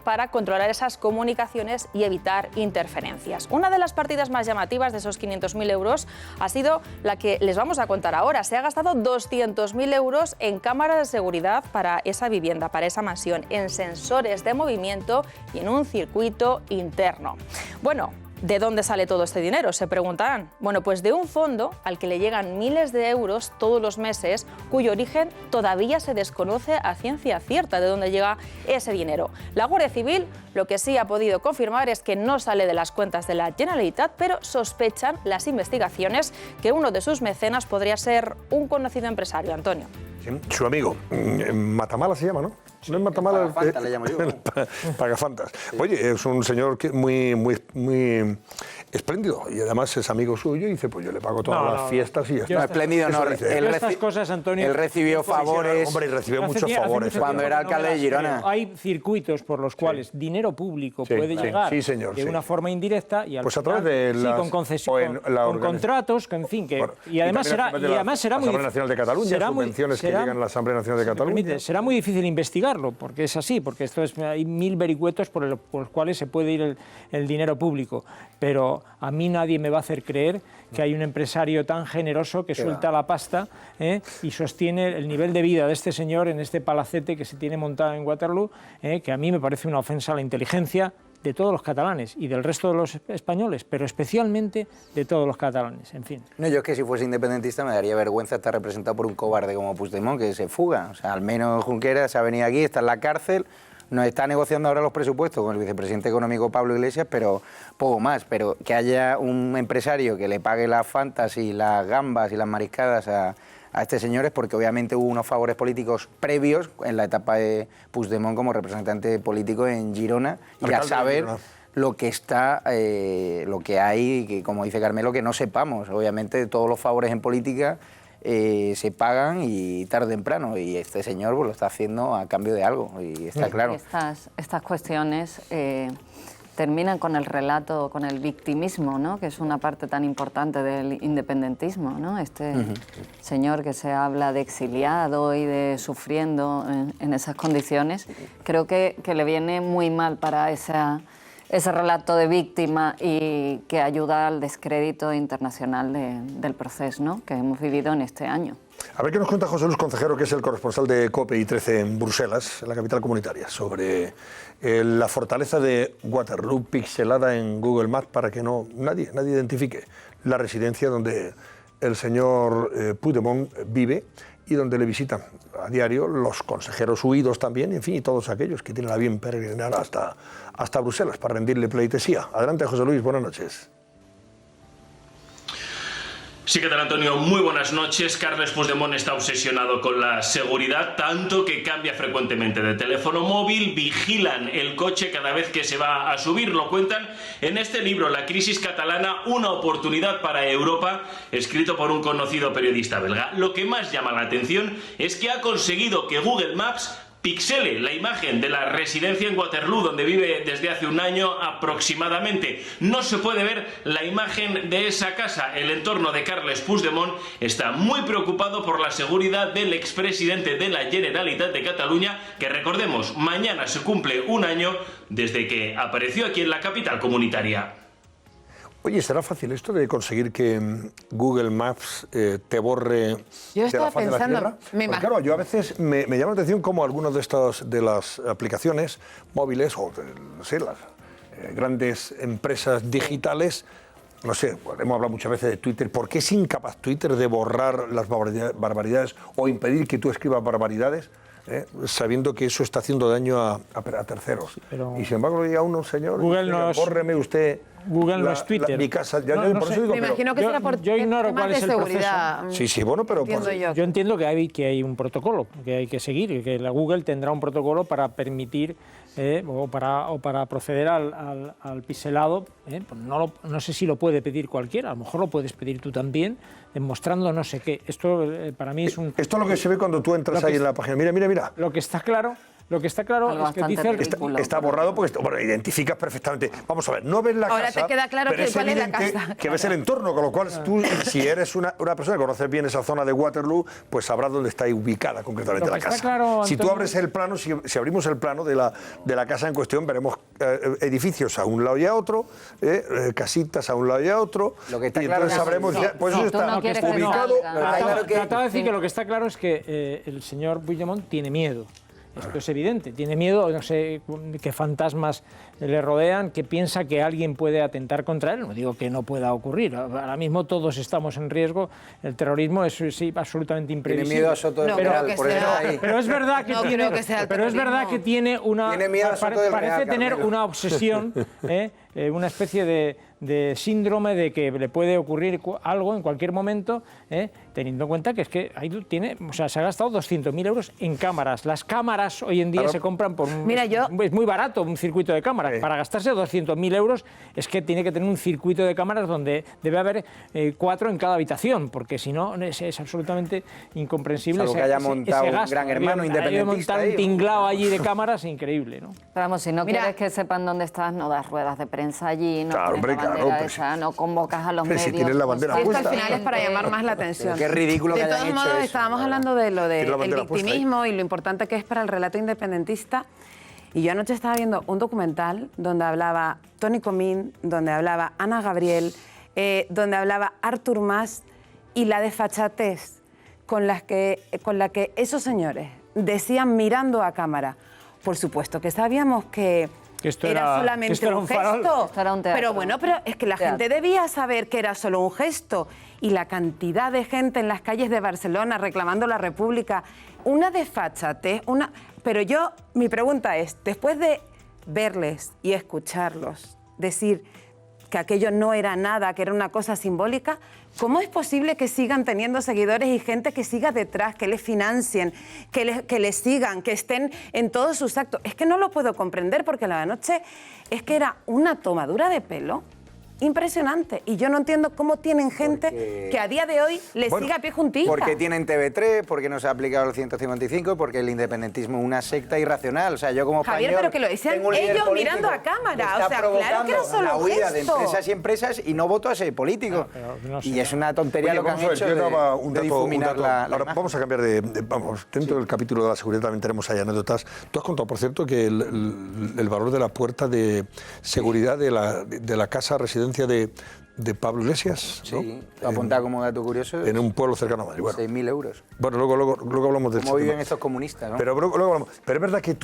para controlar esas comunicaciones y evitar interferencias. Una de las partidas más llamativas de esos €500.000 ha sido la que les vamos a contar ahora. Se ha gastado €200.000 en cámaras de seguridad para esa vivienda, para esa mansión, en sensores de movimiento y en un circuito interno. Bueno, ¿de dónde sale todo este dinero?, se preguntarán. Bueno, pues de un fondo al que le llegan miles de euros todos los meses, cuyo origen todavía se desconoce a ciencia cierta de dónde llega ese dinero. La Guardia Civil lo que sí ha podido confirmar es que no sale de las cuentas de la Generalitat, pero sospechan las investigaciones que uno de sus mecenas podría ser un conocido empresario, Antonio. Sí, su amigo, Matamala se llama, ¿no? No es Matamala. Pagafantas le llamo yo. Pagafantas. Oye, es un señor muy espléndido y además es amigo suyo y dice, pues yo le pago todas las fiestas y ya está. No, espléndido no. Estas cosas, Antonio. Él recibió favores. Hombre, y recibió muchos favores. Cuando era alcalde de Girona. Hay circuitos por los cuales dinero público puede llegar de una forma indirecta y al pues a través de las, con concesión, con contratos, que en fin, que bueno, y además será muy la Asamblea Nacional de Cataluña, subvenciones que llegan a la Asamblea Nacional de Cataluña. Será muy difícil investigarlo, porque es así, porque hay 1000 vericuetos por los cuales se puede ir el dinero público, pero a mí nadie me va a hacer creer que hay un empresario tan generoso que suelta la pasta y sostiene el nivel de vida de este señor en este palacete que se tiene montado en Waterloo, que a mí me parece una ofensa a la inteligencia de todos los catalanes y del resto de los españoles, pero especialmente de todos los catalanes, en fin. No, yo es que si fuese independentista me daría vergüenza estar representado por un cobarde como Puigdemont, que se fuga. O sea, al menos Junqueras se ha venido aquí, está en la cárcel, nos está negociando ahora los presupuestos con el vicepresidente económico Pablo Iglesias, pero poco más. Pero que haya un empresario que le pague las fantas y las gambas y las mariscadas a este señor es porque obviamente hubo unos favores políticos previos en la etapa de Puigdemont como representante político en Girona y a saber lo que está, lo que hay, que como dice Carmelo, que no sepamos. Obviamente todos los favores en política se pagan y tarde o temprano y este señor pues, lo está haciendo a cambio de algo y está claro. Estas cuestiones terminan con el relato, con el victimismo, ¿no?, que es una parte tan importante del independentismo, ¿no? Señor que se habla de exiliado y de sufriendo en esas condiciones, creo que le viene muy mal para ese relato de víctima y que ayuda al descrédito internacional del proceso, ¿no?, que hemos vivido en este año. A ver qué nos cuenta José Luis Concejero, que es el corresponsal de COPE y 13 en Bruselas, en la capital comunitaria, sobre la fortaleza de Waterloo pixelada en Google Maps para que nadie identifique la residencia donde el señor Puigdemont vive y donde le visitan a diario los consejeros huidos también, en fin, y todos aquellos que tienen a bien peregrinar hasta Bruselas para rendirle pleitesía. Adelante, José Luis, buenas noches. Sí, ¿qué tal, Antonio? Muy buenas noches. Carles Puigdemont está obsesionado con la seguridad, tanto que cambia frecuentemente de teléfono móvil, vigilan el coche cada vez que se va a subir. Lo cuentan en este libro, La crisis catalana, una oportunidad para Europa, escrito por un conocido periodista belga. Lo que más llama la atención es que ha conseguido que Google Maps pixele la imagen de la residencia en Waterloo, donde vive desde hace un año aproximadamente. No se puede ver la imagen de esa casa. El entorno de Carles Puigdemont está muy preocupado por la seguridad del expresidente de la Generalitat de Cataluña, que recordemos, mañana se cumple un año desde que apareció aquí en la capital comunitaria. Oye, ¿será fácil esto de conseguir que Google Maps te borre Yo de estaba la faz de la pensando, Tierra? me Porque, claro, yo a veces me llama la atención cómo algunas de las aplicaciones móviles o, no sé, las grandes empresas digitales, no sé, hemos hablado muchas veces de Twitter. ¿Por qué es incapaz Twitter de borrar las barbaridades o impedir que tú escribas barbaridades? Sabiendo que eso está haciendo daño a terceros. Pero y sin embargo llega uno, señor, Google no es, bórreme usted Google no es Twitter. mi casa. No Por sé. eso digo, Me imagino que será por yo ignoro temas cuál de es el seguridad. proceso. Sí, bueno, pero yo entiendo que hay un protocolo que hay que seguir y que la Google tendrá un protocolo para permitir o para proceder al pixelado. Pues no sé si lo puede pedir cualquiera, a lo mejor lo puedes pedir tú también, demostrando no sé qué. Esto para mí es un... Esto es lo que se ve cuando tú entras ahí en la página. Mira. Lo que está claro es que dice... Está borrado porque identificas perfectamente. Vamos a ver, no ves la Ahora casa, te queda claro pero es cuál es la evidente casa. que ves el entorno, con lo cual tú, si eres una persona que conoces bien esa zona de Waterloo, pues sabrás dónde está ubicada concretamente la casa. Claro, si tú Antonio, abres el plano, si abrimos el plano de la casa en cuestión, veremos edificios a un lado y a otro, casitas a un lado y a otro, Lo que está y claro entonces sabremos, pues eso está ubicado. Trataba de decir que lo que está claro es que el señor Puigdemont tiene miedo. Esto es evidente, tiene miedo, no sé qué fantasmas le rodean, que piensa que alguien puede atentar contra él. No digo que no pueda ocurrir, ahora mismo todos estamos en riesgo, el terrorismo es absolutamente imprevisible. Tiene miedo a Soto del Real, por eso está ahí. Pero es verdad que tiene una... Parece tener una obsesión, una especie de síndrome de que le puede ocurrir algo en cualquier momento, teniendo en cuenta que es que se ha gastado 200.000 euros en cámaras. Las cámaras hoy en día se compran por... es muy barato un circuito de cámaras. Para gastarse 200.000 euros es que tiene que tener un circuito de cámaras donde debe haber 4 en cada habitación, porque si no es absolutamente incomprensible. Salvo que haya montado un gran hermano independentista. Montar un tinglao allí de cámaras increíble, ¿no? Pero vamos, si no quieres que sepan dónde estás, no das ruedas de prensa allí, no pones la bandera esa, no convocas a los medios. Si tienes la bandera Esto puesta. al final es para llamar más la atención. Qué ridículo que hayan hecho eso. De todos modos, estábamos hablando de lo del victimismo y lo importante que es para el relato independentista. Y yo anoche estaba viendo un documental donde hablaba Toni Comín, donde hablaba Ana Gabriel, donde hablaba Artur Mas, y la desfachatez con la que esos señores decían mirando a cámara. Por supuesto que sabíamos que esto era solamente un gesto. Era un teatro. Pero bueno, es que la gente debía saber que era solo un gesto. Y la cantidad de gente en las calles de Barcelona reclamando la República, una desfachatez, Pero mi pregunta es, después de verles y escucharlos decir que aquello no era nada, que era una cosa simbólica, ¿cómo es posible que sigan teniendo seguidores y gente que siga detrás, que les financien, que les sigan, que estén en todos sus actos? Es que no lo puedo comprender, porque la noche es que era una tomadura de pelo impresionante. Y yo no entiendo cómo tienen gente que a día de hoy les siga a pie juntita. Porque tienen TV3, porque no se ha aplicado el 155, porque el independentismo es una secta irracional. O sea, yo como Javier, español, pero que lo decían tengo un líder ellos político mirando a cámara. que O está sea, claro que era solo la un huida de gesto. empresas y empresas y no voto a ese político. Y es una tontería. Oye, lo que han vamos a ver, hecho yo daba un de dato. difuminar la Ahora imagen. vamos a cambiar vamos, dentro del capítulo de la seguridad también tenemos ahí anécdotas. Tú has contado, por cierto, que el valor de la puerta de seguridad de la casa residencia de Pablo Iglesias, ¿no? Sí, apuntado como dato curioso. En un pueblo cercano a Madrid. Bueno, 6.000 euros. Bueno, luego hablamos de Cómo viven estos comunistas, ¿no? Pero luego hablamos. Pero es verdad que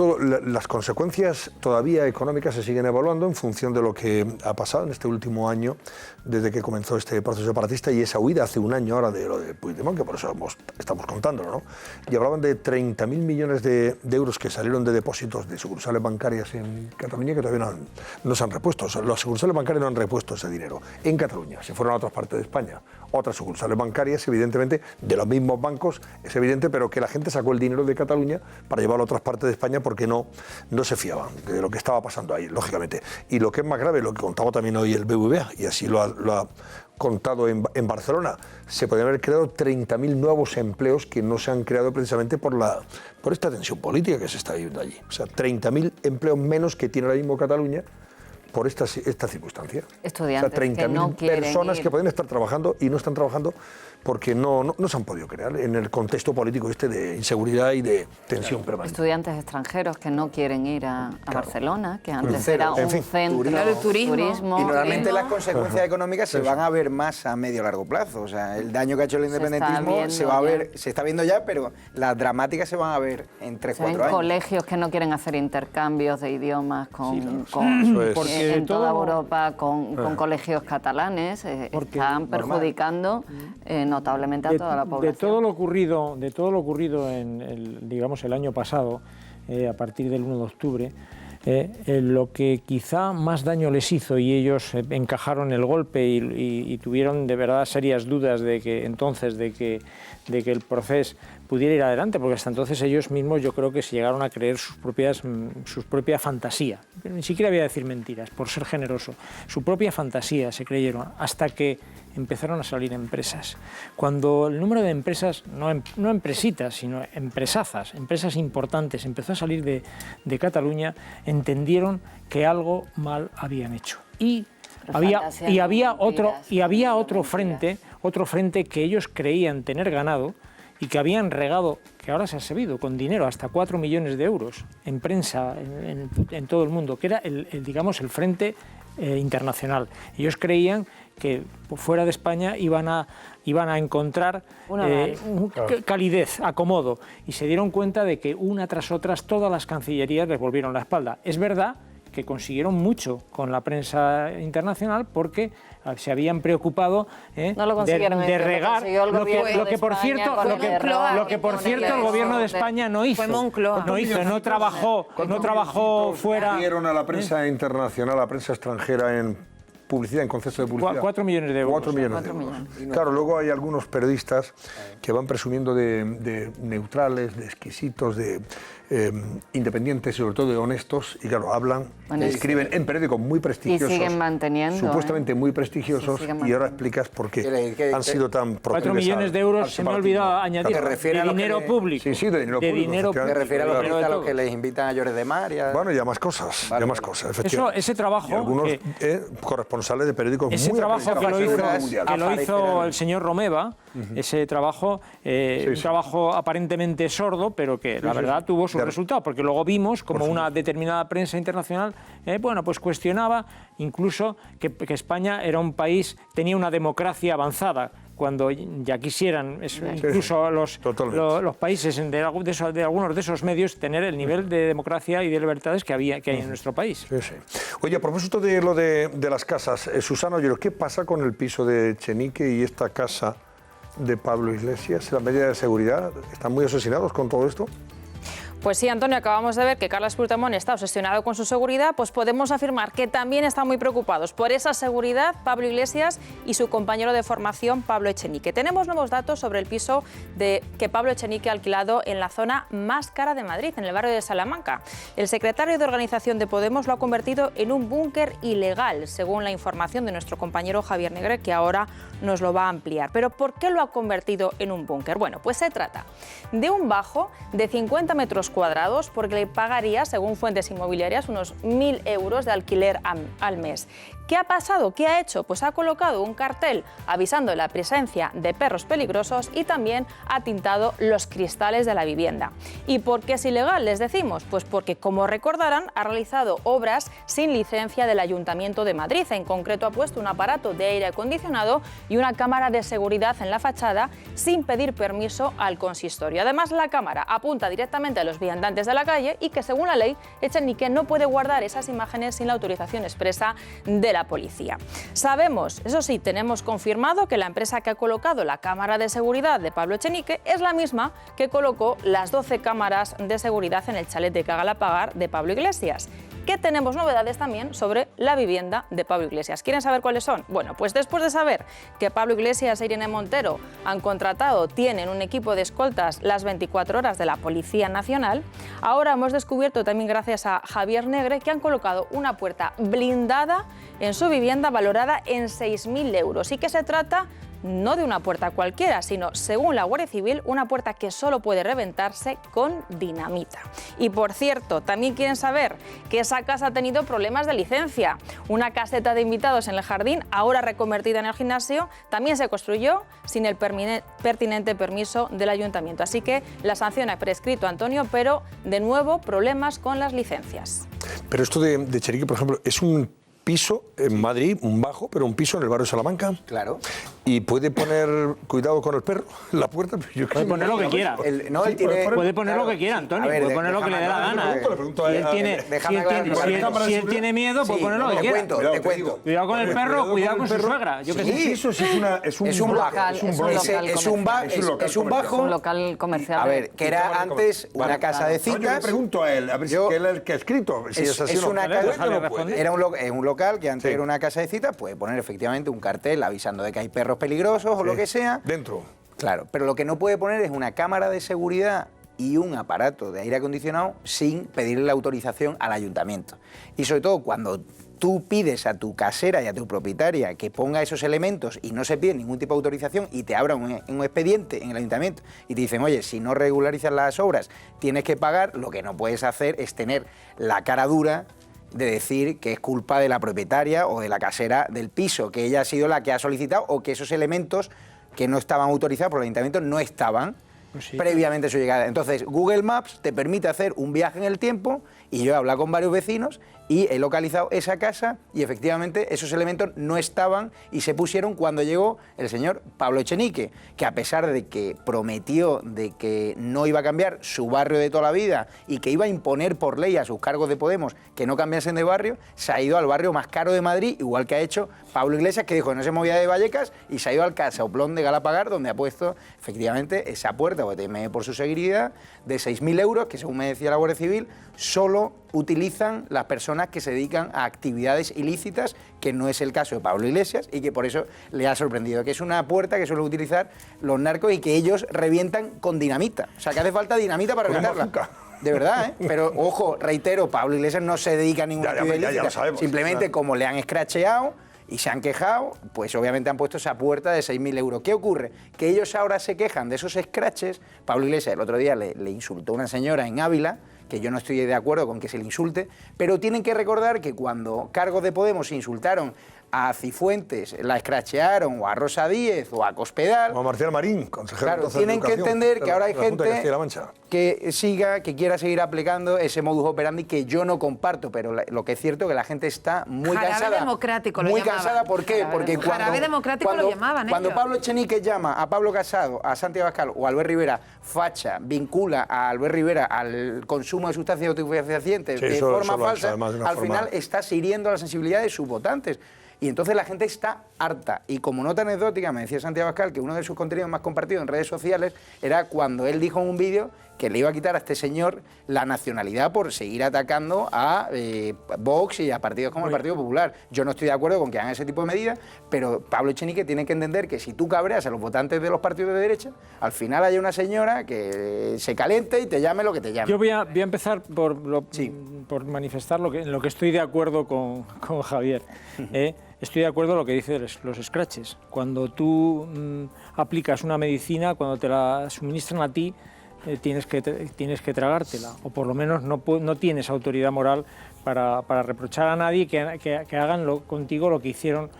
las consecuencias todavía económicas se siguen evaluando en función de lo que ha pasado en este último año, desde que comenzó este proceso separatista y esa huida hace un año ahora de lo de Puigdemont, que por eso estamos contándolo, ¿no? Y hablaban de 30.000 millones de euros que salieron de depósitos de sucursales bancarias en Cataluña que todavía no se han repuesto. O sea, las sucursales bancarias no han repuesto ese dinero. En Cataluña, se fueron a otras partes de España. Otras sucursales bancarias, evidentemente, de los mismos bancos, es evidente, pero que la gente sacó el dinero de Cataluña para llevarlo a otras partes de España porque no se fiaban de lo que estaba pasando ahí, lógicamente. Y lo que es más grave, lo que contaba también hoy el BBVA, y así lo ha contado en Barcelona, se podrían haber creado 30.000 nuevos empleos que no se han creado precisamente por esta tensión política que se está viviendo allí. O sea, 30.000 empleos menos que tiene ahora mismo Cataluña, por esta circunstancia. Estudiantes, o sea, 30.000 no personas que pueden estar trabajando y no están trabajando porque no se han podido crear en el contexto político de inseguridad y de tensión permanente. Estudiantes extranjeros que no quieren ir a Barcelona, que antes Cruceros, era un en fin, centro de turismo. Y normalmente las consecuencias económicas se van a ver más a medio largo plazo. O sea, el daño que ha hecho el independentismo se va a ver, se está viendo ya, pero las dramáticas se van a ver en 3-4 años. Colegios que no quieren hacer intercambios de idiomas en toda Europa con colegios catalanes, están perjudicando notablemente a toda la población. De todo lo ocurrido en el año pasado, a partir del 1 de octubre, lo que quizá más daño les hizo, y ellos encajaron el golpe y tuvieron de verdad serias dudas de que el proceso pudiera ir adelante, porque hasta entonces ellos mismos yo creo que se llegaron a creer sus propia fantasía. Ni siquiera voy a decir mentiras, por ser generoso. Su propia fantasía se creyeron, hasta que empezaron a salir empresas. Cuando el número de empresas, no empresitas, sino empresazas, empresas importantes, empezó a salir de Cataluña, entendieron que algo mal habían hecho. Y había otro frente que ellos creían tener ganado y que habían regado, que ahora se ha sabido, con dinero, hasta 4 millones de euros en prensa en todo el mundo, que era el frente internacional. Ellos creían que fuera de España iban a encontrar calidez, acomodo, y se dieron cuenta de que una tras otras todas las cancillerías les volvieron la espalda. Es verdad que consiguieron mucho con la prensa internacional porque se habían preocupado de regar lo que por cierto el gobierno de España no hizo. No trabajó fuera. Dieron a la prensa internacional, a la prensa extranjera en publicidad, en concepto de publicidad. 4 millones de euros. 4 millones de euros. Claro, luego hay algunos periodistas que van presumiendo de neutrales, de exquisitos, de independientes, sobre todo de honestos, y claro, escriben en periódicos muy prestigiosos. Y siguen manteniendo. Supuestamente muy prestigiosos, y ahora explicas por qué han sido tan proclives. 4 millones de euros, se me ha olvidado añadir, de dinero público. Sí, de dinero público. Me refiero a los periodistas a los que les invitan a Lloret de Mar. Bueno, ya más cosas, efectivamente. Ese trabajo... Y algunos corresponsales de periódicos ese muy trabajo que lo hizo el señor Romeva, ese trabajo, un trabajo aparentemente sordo, pero que la verdad tuvo su resultado, porque luego vimos como una determinada prensa internacional pues cuestionaba incluso que España era un país, tenía una democracia avanzada, cuando ya quisieran incluso los países de algunos de esos medios tener el nivel de democracia y de libertades que hay en nuestro país. Oye, a propósito de lo de las casas, Susana Ollero, ¿qué pasa con el piso de Echenique y esta casa de Pablo Iglesias? ¿Las medidas de seguridad están muy obsesionados con todo esto? Pues sí, Antonio, acabamos de ver que Carles Puigdemont está obsesionado con su seguridad, pues podemos afirmar que también están muy preocupados por esa seguridad Pablo Iglesias y su compañero de formación Pablo Echenique. Tenemos nuevos datos sobre el piso que Pablo Echenique ha alquilado en la zona más cara de Madrid, en el barrio de Salamanca. El secretario de organización de Podemos lo ha convertido en un búnker ilegal, según la información de nuestro compañero Javier Negre, que ahora nos lo va a ampliar. ¿Pero por qué lo ha convertido en un búnker? Bueno, pues se trata de un bajo de 50 metros cuadrados, porque le pagaría, según fuentes inmobiliarias, unos 1.000 euros de alquiler al mes. ¿Qué ha pasado? ¿Qué ha hecho? Pues ha colocado un cartel avisando de la presencia de perros peligrosos y también ha tintado los cristales de la vivienda. ¿Y por qué es ilegal? Les decimos, pues porque, como recordarán, ha realizado obras sin licencia del Ayuntamiento de Madrid. En concreto, ha puesto un aparato de aire acondicionado y una cámara de seguridad en la fachada sin pedir permiso al consistorio. Además, la cámara apunta directamente a los viandantes de la calle y que, según la ley, Echenique no puede guardar esas imágenes sin la autorización expresa de la policía. Sabemos, eso sí, tenemos confirmado que la empresa que ha colocado la cámara de seguridad de Pablo Echenique es la misma que colocó las 12 cámaras de seguridad en el chalet de Galapagar de Pablo Iglesias. Que tenemos novedades también sobre la vivienda de Pablo Iglesias. ¿Quieren saber cuáles son? Bueno, pues después de saber que Pablo Iglesias e Irene Montero tienen un equipo de escoltas las 24 horas de la Policía Nacional, ahora hemos descubierto también gracias a Javier Negre que han colocado una puerta blindada en su vivienda valorada en 6.000 euros y que se trata no de una puerta cualquiera, sino, según la Guardia Civil, una puerta que solo puede reventarse con dinamita. Y por cierto, también quieren saber que esa casa ha tenido problemas de licencia. Una caseta de invitados en el jardín, ahora reconvertida en el gimnasio, también se construyó sin el pertinente permiso del ayuntamiento. Así que la sanción ha prescrito a Antonio, pero de nuevo problemas con las licencias. Pero esto de Chenique, por ejemplo, es un piso en Madrid, un bajo, pero un piso en el barrio de Salamanca. Claro. Y puede poner cuidado con el perro en la puerta. Puede poner lo que quiera. Puede poner lo que quiera, Antonio. Puede poner lo que le dé la gana. Si él tiene miedo, puede poner lo que quiera. Te cuento. Cuidado con el perro, cuidado con su suegra. Yo qué sé. Eso es un bajo. Un local comercial. A ver, que era antes una casa de citas. Yo le pregunto a él, a ver si él es el que ha escrito. Era un local que antes era una casa de citas, puede poner efectivamente un cartel avisando de que hay perros peligrosos o lo que sea. Dentro. Claro, pero lo que no puede poner es una cámara de seguridad y un aparato de aire acondicionado sin pedirle la autorización al ayuntamiento. Y sobre todo cuando tú pides a tu casera y a tu propietaria que ponga esos elementos y no se pide ningún tipo de autorización y te abran un expediente en el ayuntamiento y te dicen, oye, si no regularizas las obras tienes que pagar, lo que no puedes hacer es tener la cara dura de decir que es culpa de la propietaria o de la casera del piso, que ella ha sido la que ha solicitado o que esos elementos que no estaban autorizados por el ayuntamiento no estaban previamente a su llegada. Entonces, Google Maps te permite hacer un viaje en el tiempo y yo he hablado con varios vecinos y he localizado esa casa y efectivamente esos elementos no estaban y se pusieron cuando llegó el señor Pablo Echenique, que a pesar de que prometió de que no iba a cambiar su barrio de toda la vida y que iba a imponer por ley a sus cargos de Podemos que no cambiasen de barrio, se ha ido al barrio más caro de Madrid, igual que ha hecho Pablo Iglesias, que dijo que no se movía de Vallecas y se ha ido al Casaoplón de Galapagar, donde ha puesto efectivamente esa puerta, porque teme por su seguridad, de 6.000 euros, que según me decía la Guardia Civil, solo utilizan las personas que se dedican a actividades ilícitas, que no es el caso de Pablo Iglesias y que por eso le ha sorprendido, que es una puerta que suelen utilizar los narcos y que ellos revientan con dinamita. O sea, que hace falta dinamita para reventarla. De verdad, ¿eh? Pero, ojo, reitero, Pablo Iglesias no se dedica a ninguna actividad ilícita. Sabemos, simplemente, como le han escracheado y se han quejado, pues obviamente han puesto esa puerta de 6.000 euros. ¿Qué ocurre? Que ellos ahora se quejan de esos escraches. Pablo Iglesias el otro día le insultó a una señora en Ávila, que yo no estoy de acuerdo con que se le insulte, pero tienen que recordar que cuando cargos de Podemos insultaron a Cifuentes, la escrachearon, o a Rosa Díez, o a Cospedal... O a Marcial Marín, consejero claro, de tienen que entender que ahora hay gente que quiera seguir aplicando ese modus operandi que yo no comparto, pero lo que es cierto es que la gente está muy cansada. Jarabe democrático lo muy llamaban. Cansada, ¿por qué? Porque Jarabe democrático lo llamaban cuando ellos. Pablo Echenique llama a Pablo Casado, a Santiago Abascal o a Albert Rivera facha, vincula a Albert Rivera al consumo de sustancias estupefacientes de forma falsa, al final estás hiriendo la sensibilidad de sus votantes. Y entonces la gente está harta. Y como nota anecdótica, me decía Santiago Abascal que uno de sus contenidos más compartidos en redes sociales era cuando él dijo en un vídeo que le iba a quitar a este señor la nacionalidad por seguir atacando a Vox y a partidos como el Partido Popular. Yo no estoy de acuerdo con que hagan ese tipo de medidas, pero Pablo Echenique tiene que entender que si tú cabreas a los votantes de los partidos de derecha, al final hay una señora que se caliente y te llame lo que te llame. Yo voy a empezar por manifestar en lo que estoy de acuerdo con Javier. Estoy de acuerdo en lo que dicen los scratches. Cuando tú aplicas una medicina, cuando te la suministran a ti, tienes que tragártela, o por lo menos no tienes autoridad moral para reprochar a nadie que hagan contigo lo que hicieron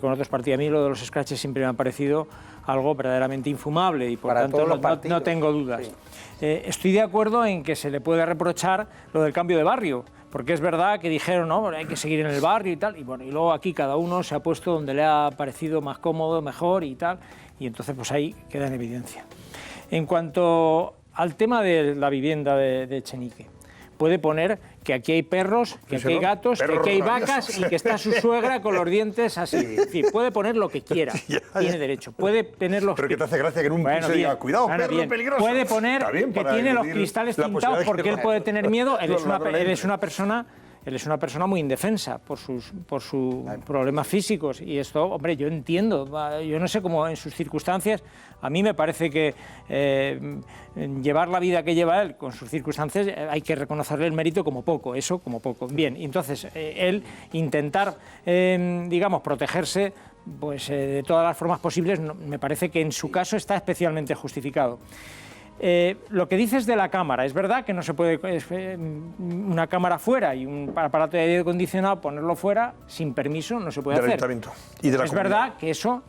con otros partidos. A mí lo de los scratches siempre me ha parecido algo verdaderamente infumable y por tanto no tengo dudas. Sí. Estoy de acuerdo en que se le puede reprochar lo del cambio de barrio, porque es verdad que dijeron, no, hay que seguir en el barrio y tal, y bueno, y luego aquí cada uno se ha puesto donde le ha parecido más cómodo, mejor y tal, y entonces pues ahí queda en evidencia. En cuanto al tema de la vivienda de Echenique, puede poner que aquí hay perros, que aquí hay gatos, que aquí hay vacas y que está su suegra con los dientes así. Es decir, puede poner lo que quiera, tiene derecho. Puede tener los... Pero que te hace gracia que en un piso diga, cuidado, perro peligroso. Puede poner que tiene los cristales tintados porque él puede tener miedo. Él es una persona él es una persona muy indefensa por sus problemas físicos y esto, hombre, yo entiendo, yo no sé cómo en sus circunstancias, a mí me parece que llevar la vida que lleva él con sus circunstancias hay que reconocerle el mérito como poco, eso como poco. Bien, entonces él intentar, digamos, protegerse pues, de todas las formas posibles, me parece que en su caso está especialmente justificado. Lo que dices de la cámara, es verdad que no se puede una cámara fuera y un aparato de aire acondicionado ponerlo fuera sin permiso, no se puede hacer. Y de la es verdad que eso,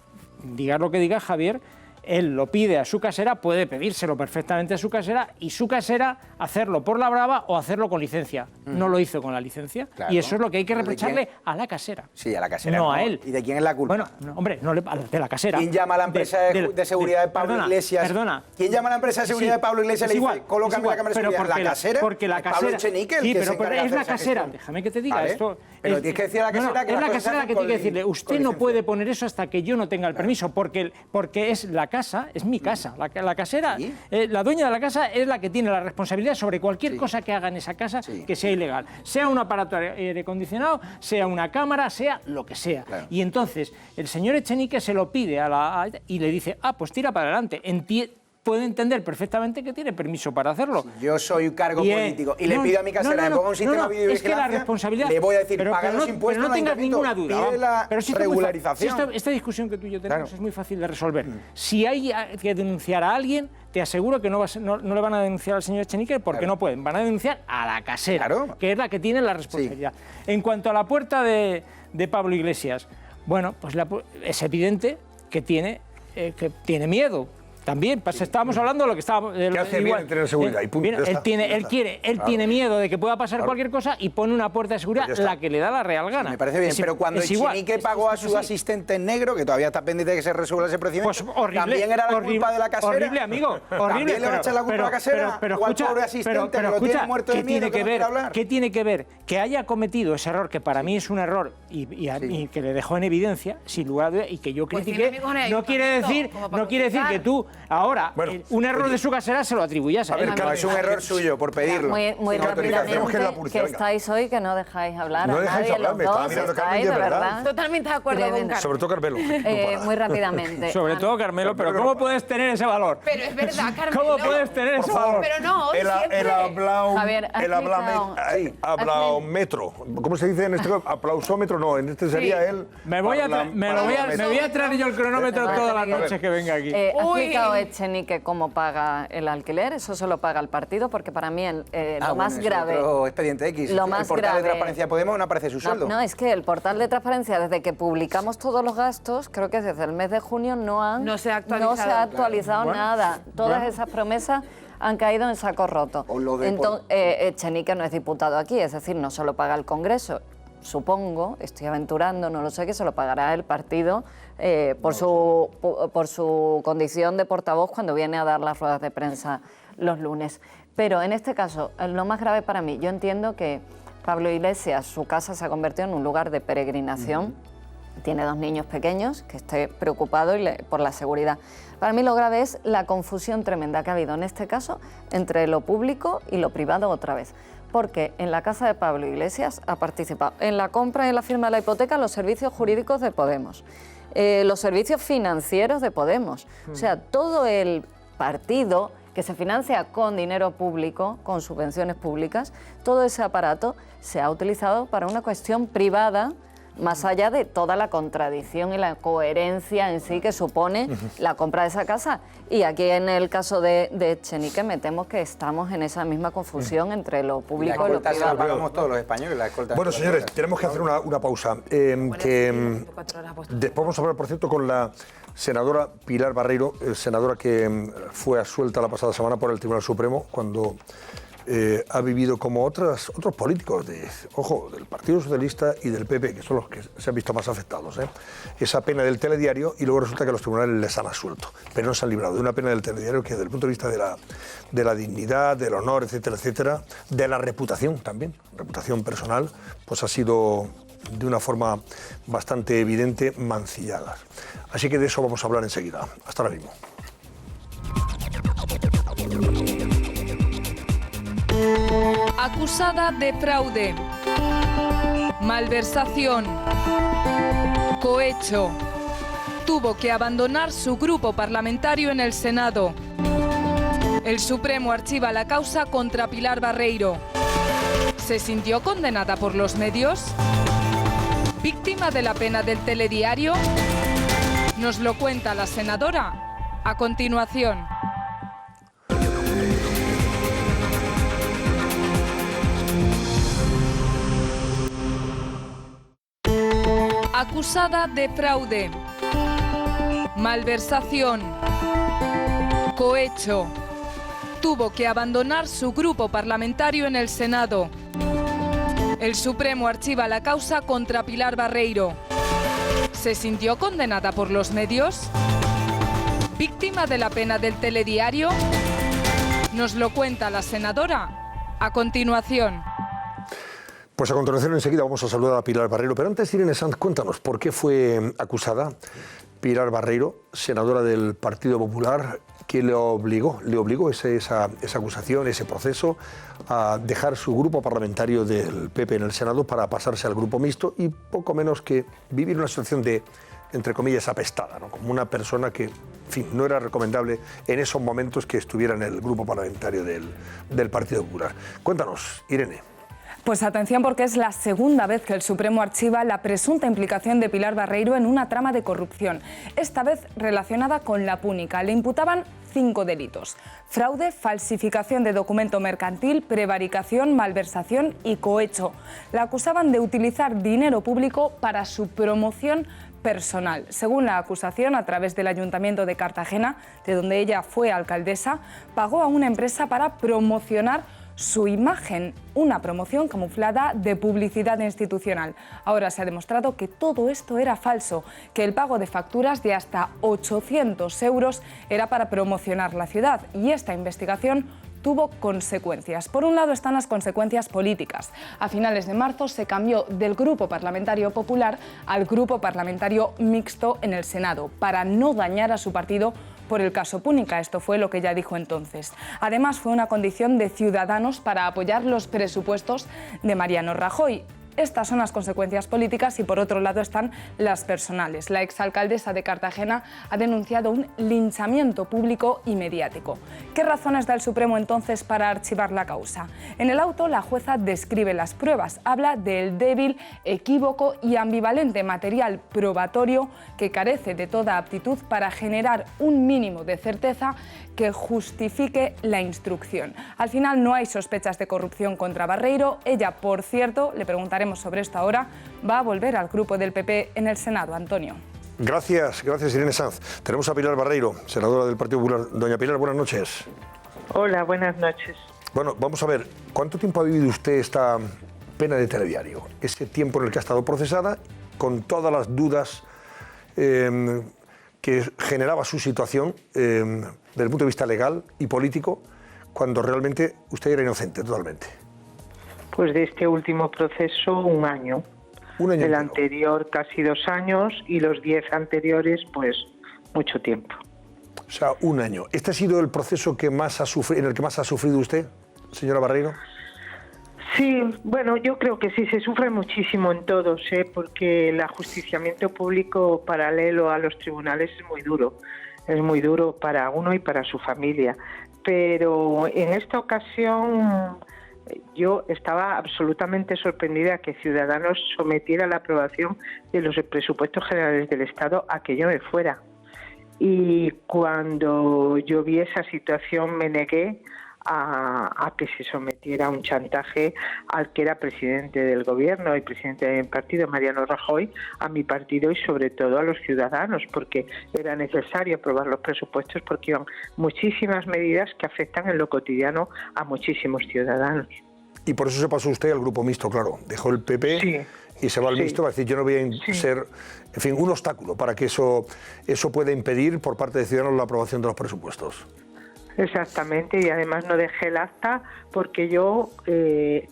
digas lo que diga Javier, él lo pide a su casera, puede pedírselo perfectamente a su casera y su casera hacerlo por la brava o hacerlo con licencia. No lo hizo con la licencia, claro. Y eso es lo que hay que reprocharle a la casera. Sí, a la casera. No a él. ¿Y de quién es la culpa? Bueno, no, hombre, no de la casera. ¿Quién llama a la empresa de seguridad de Pablo Iglesias? Perdona. ¿Quién llama a la empresa de seguridad de Pablo Iglesias y le dice, colócame la cámara de seguridad? ¿La casera? Porque la casera... Pablo Echenique, sí, pero es la casera. Déjame que te diga esto. Pero tienes que decir a la casera que es la casera la que tiene que decirle, usted no puede poner eso hasta que yo no tenga el permiso, porque es la casa, es mi casa. La casera, ¿sí? La dueña de la casa es la que tiene la responsabilidad sobre cualquier cosa que haga en esa casa que sea ilegal. Sea un aparato de aire acondicionado, sea una cámara, sea lo que sea. Claro. Y entonces el señor Echenique se lo pide y le dice, pues tira para adelante. Puede entender perfectamente que tiene permiso para hacerlo. Si yo soy un cargo político y le pido a mi casera que ponga un sistema de videovigilancia, es que la responsabilidad, le voy a decir, paga los impuestos, pero no tengas ninguna duda. Pide la regularización. Esta discusión que tú y yo tenemos es muy fácil de resolver. Si hay que denunciar a alguien, te aseguro que no le van a denunciar al señor Echenique porque no pueden. Van a denunciar a la casera, que es la que tiene la responsabilidad. En cuanto a la puerta de Pablo Iglesias, bueno, pues es evidente que tiene miedo. También, pues estábamos hablando de lo que estábamos... ¿Qué hace bien en tener seguridad? Y punto, él tiene miedo de que pueda pasar cualquier cosa y pone una puerta de seguridad, la que le da la real gana. Me parece bien, pero cuando Echenique pagó a su asistente en negro, que todavía está pendiente de que se resuelva ese procedimiento, pues horrible, también era la culpa de la casera. Horrible, amigo, horrible. ¿También le va a echar la culpa a la casera? Pero escucha, pobre asistente que lo tiene muerto de miedo, ¿qué tiene que ver que haya cometido ese error, que para mí es un error y que le dejó en evidencia, sin lugar de dudas, y que yo critiqué, no quiere decir que tú ahora... un error de su casera se lo atribuyas a él. A ver, es un error suyo por pedirlo. Muy rápidamente, que estáis hoy, que no dejáis hablar no a nadie, hablar, los dos, estáis, de verdad. Totalmente de acuerdo con Carmelo. Sobre todo Carmelo. Muy rápidamente. Sobre todo Carmelo, pero ¿cómo puedes tener ese valor? Pero es verdad, Carmelo. ¿Cómo puedes tener ese valor? Pero no, el aplaumétro. ¿Cómo se dice en este? Aplausómetro, no, en este sería el... Me voy a traer yo el cronómetro todas las noches que venga aquí. Ha explicado Echenique cómo paga el alquiler, eso se lo paga el partido, porque para mí lo más grave... Otro expediente X. Lo más el portal grave, de transparencia de Podemos no aparece su sueldo. No, es que el portal de transparencia, desde que publicamos todos los gastos, creo que desde el mes de junio no se ha actualizado nada. Todas esas promesas han caído en saco roto. Entonces, Echenique no es diputado aquí, es decir, no se lo paga el Congreso. Supongo, estoy aventurando, no lo sé, que se lo pagará el partido por su condición de portavoz cuando viene a dar las ruedas de prensa los lunes. Pero en este caso, lo más grave para mí, yo entiendo que Pablo Iglesias, su casa se ha convertido en un lugar de peregrinación. Tiene 2 niños pequeños, que esté preocupado por la seguridad. Para mí lo grave es la confusión tremenda que ha habido en este caso entre lo público y lo privado otra vez. Porque en la casa de Pablo Iglesias ha participado en la compra y en la firma de la hipoteca los servicios jurídicos de Podemos, los servicios financieros de Podemos. O sea, todo el partido que se financia con dinero público, con subvenciones públicas, todo ese aparato se ha utilizado para una cuestión privada, más allá de toda la contradicción y la coherencia en sí que supone la compra de esa casa. Y aquí en el caso de Echenique me temo que estamos en esa misma confusión entre lo público y lo privado. La pagamos todos los españoles, la escolta. Bueno, señores, tenemos que hacer una pausa. Después vamos a hablar, por cierto, con la senadora Pilar Barreiro, senadora que fue absuelta la pasada semana por el Tribunal Supremo cuando... ha vivido como otros políticos del Partido Socialista y del PP, que son los que se han visto más afectados, esa pena del telediario, y luego resulta que los tribunales les han absuelto, pero no se han librado de una pena del telediario que desde el punto de vista de la dignidad, del honor, etcétera, etcétera, de la reputación también, reputación personal, pues ha sido de una forma bastante evidente mancillada. Así que de eso vamos a hablar enseguida. Hasta ahora mismo. Acusada de fraude. Malversación. Cohecho. Tuvo que abandonar su grupo parlamentario en el Senado. El Supremo archiva la causa contra Pilar Barreiro. ¿Se sintió condenada por los medios? ¿Víctima de la pena del telediario? Nos lo cuenta la senadora. A continuación. Acusada de fraude, malversación, cohecho. Tuvo que abandonar su grupo parlamentario en el Senado. El Supremo archiva la causa contra Pilar Barreiro. ¿Se sintió condenada por los medios? ¿Víctima de la pena del telediario? Nos lo cuenta la senadora. A continuación. Pues a continuación enseguida vamos a saludar a Pilar Barreiro. Pero antes, Irene Sanz, cuéntanos, ¿por qué fue acusada Pilar Barreiro, senadora del Partido Popular? ¿Qué le obligó esa acusación, ese proceso, a dejar su grupo parlamentario del PP en el Senado para pasarse al grupo mixto y poco menos que vivir una situación de, entre comillas, apestada, ¿no? Como una persona que, en fin, no era recomendable en esos momentos que estuviera en el grupo parlamentario del Partido Popular? Cuéntanos, Irene. Pues atención, porque es la segunda vez que el Supremo archiva la presunta implicación de Pilar Barreiro en una trama de corrupción, esta vez relacionada con la Púnica. Le imputaban 5 delitos: fraude, falsificación de documento mercantil, prevaricación, malversación y cohecho. La acusaban de utilizar dinero público para su promoción personal. Según la acusación, a través del Ayuntamiento de Cartagena, de donde ella fue alcaldesa, pagó a una empresa para promocionar su imagen, una promoción camuflada de publicidad institucional. Ahora se ha demostrado que todo esto era falso, que el pago de facturas de hasta 800 euros era para promocionar la ciudad, y esta investigación tuvo consecuencias. Por un lado están las consecuencias políticas. A finales de marzo se cambió del Grupo Parlamentario Popular al Grupo Parlamentario Mixto en el Senado, para no dañar a su partido por el caso Púnica. Esto fue lo que ella dijo entonces. Además, fue una condición de Ciudadanos para apoyar los presupuestos de Mariano Rajoy. Estas son las consecuencias políticas y por otro lado están las personales. La exalcaldesa de Cartagena ha denunciado un linchamiento público y mediático. ¿Qué razones da el Supremo entonces para archivar la causa? En el auto la jueza describe las pruebas, habla del débil, equívoco y ambivalente material probatorio que carece de toda aptitud para generar un mínimo de certeza que justifique la instrucción. Al final no hay sospechas de corrupción contra Barreiro. Ella, por cierto, le preguntaremos sobre esto ahora, va a volver al grupo del PP en el Senado. Antonio. Gracias Irene Sanz. Tenemos a Pilar Barreiro, senadora del Partido Popular. Doña Pilar, buenas noches. Hola, buenas noches. Bueno, vamos a ver, ¿cuánto tiempo ha vivido usted esta pena de telediario? Ese tiempo en el que ha estado procesada, con todas las dudas que generaba su situación desde el punto de vista legal y político, cuando realmente usted era inocente totalmente. Pues de este último proceso, un año. Del anterior casi 2 años y los 10 anteriores, pues mucho tiempo. O sea, un año. ¿Este ha sido el proceso que más en el que más ha sufrido usted, señora Barreiro? Sí, bueno, yo creo que sí, se sufre muchísimo en todos, porque el ajusticiamiento público paralelo a los tribunales es muy duro para uno y para su familia. Pero en esta ocasión yo estaba absolutamente sorprendida que Ciudadanos sometiera la aprobación de los presupuestos generales del Estado a que yo me fuera. Y cuando yo vi esa situación me negué a que se sometiera a un chantaje al que era presidente del gobierno y presidente del partido, Mariano Rajoy, a mi partido y sobre todo a los ciudadanos, porque era necesario aprobar los presupuestos porque iban muchísimas medidas que afectan en lo cotidiano a muchísimos ciudadanos. Y por eso se pasó usted al grupo mixto, claro. Dejó el PP sí, y se va al mixto, va a decir, yo no voy a ser, en fin, un obstáculo para que eso pueda impedir por parte de Ciudadanos la aprobación de los presupuestos. Exactamente, y además no dejé el acta porque yo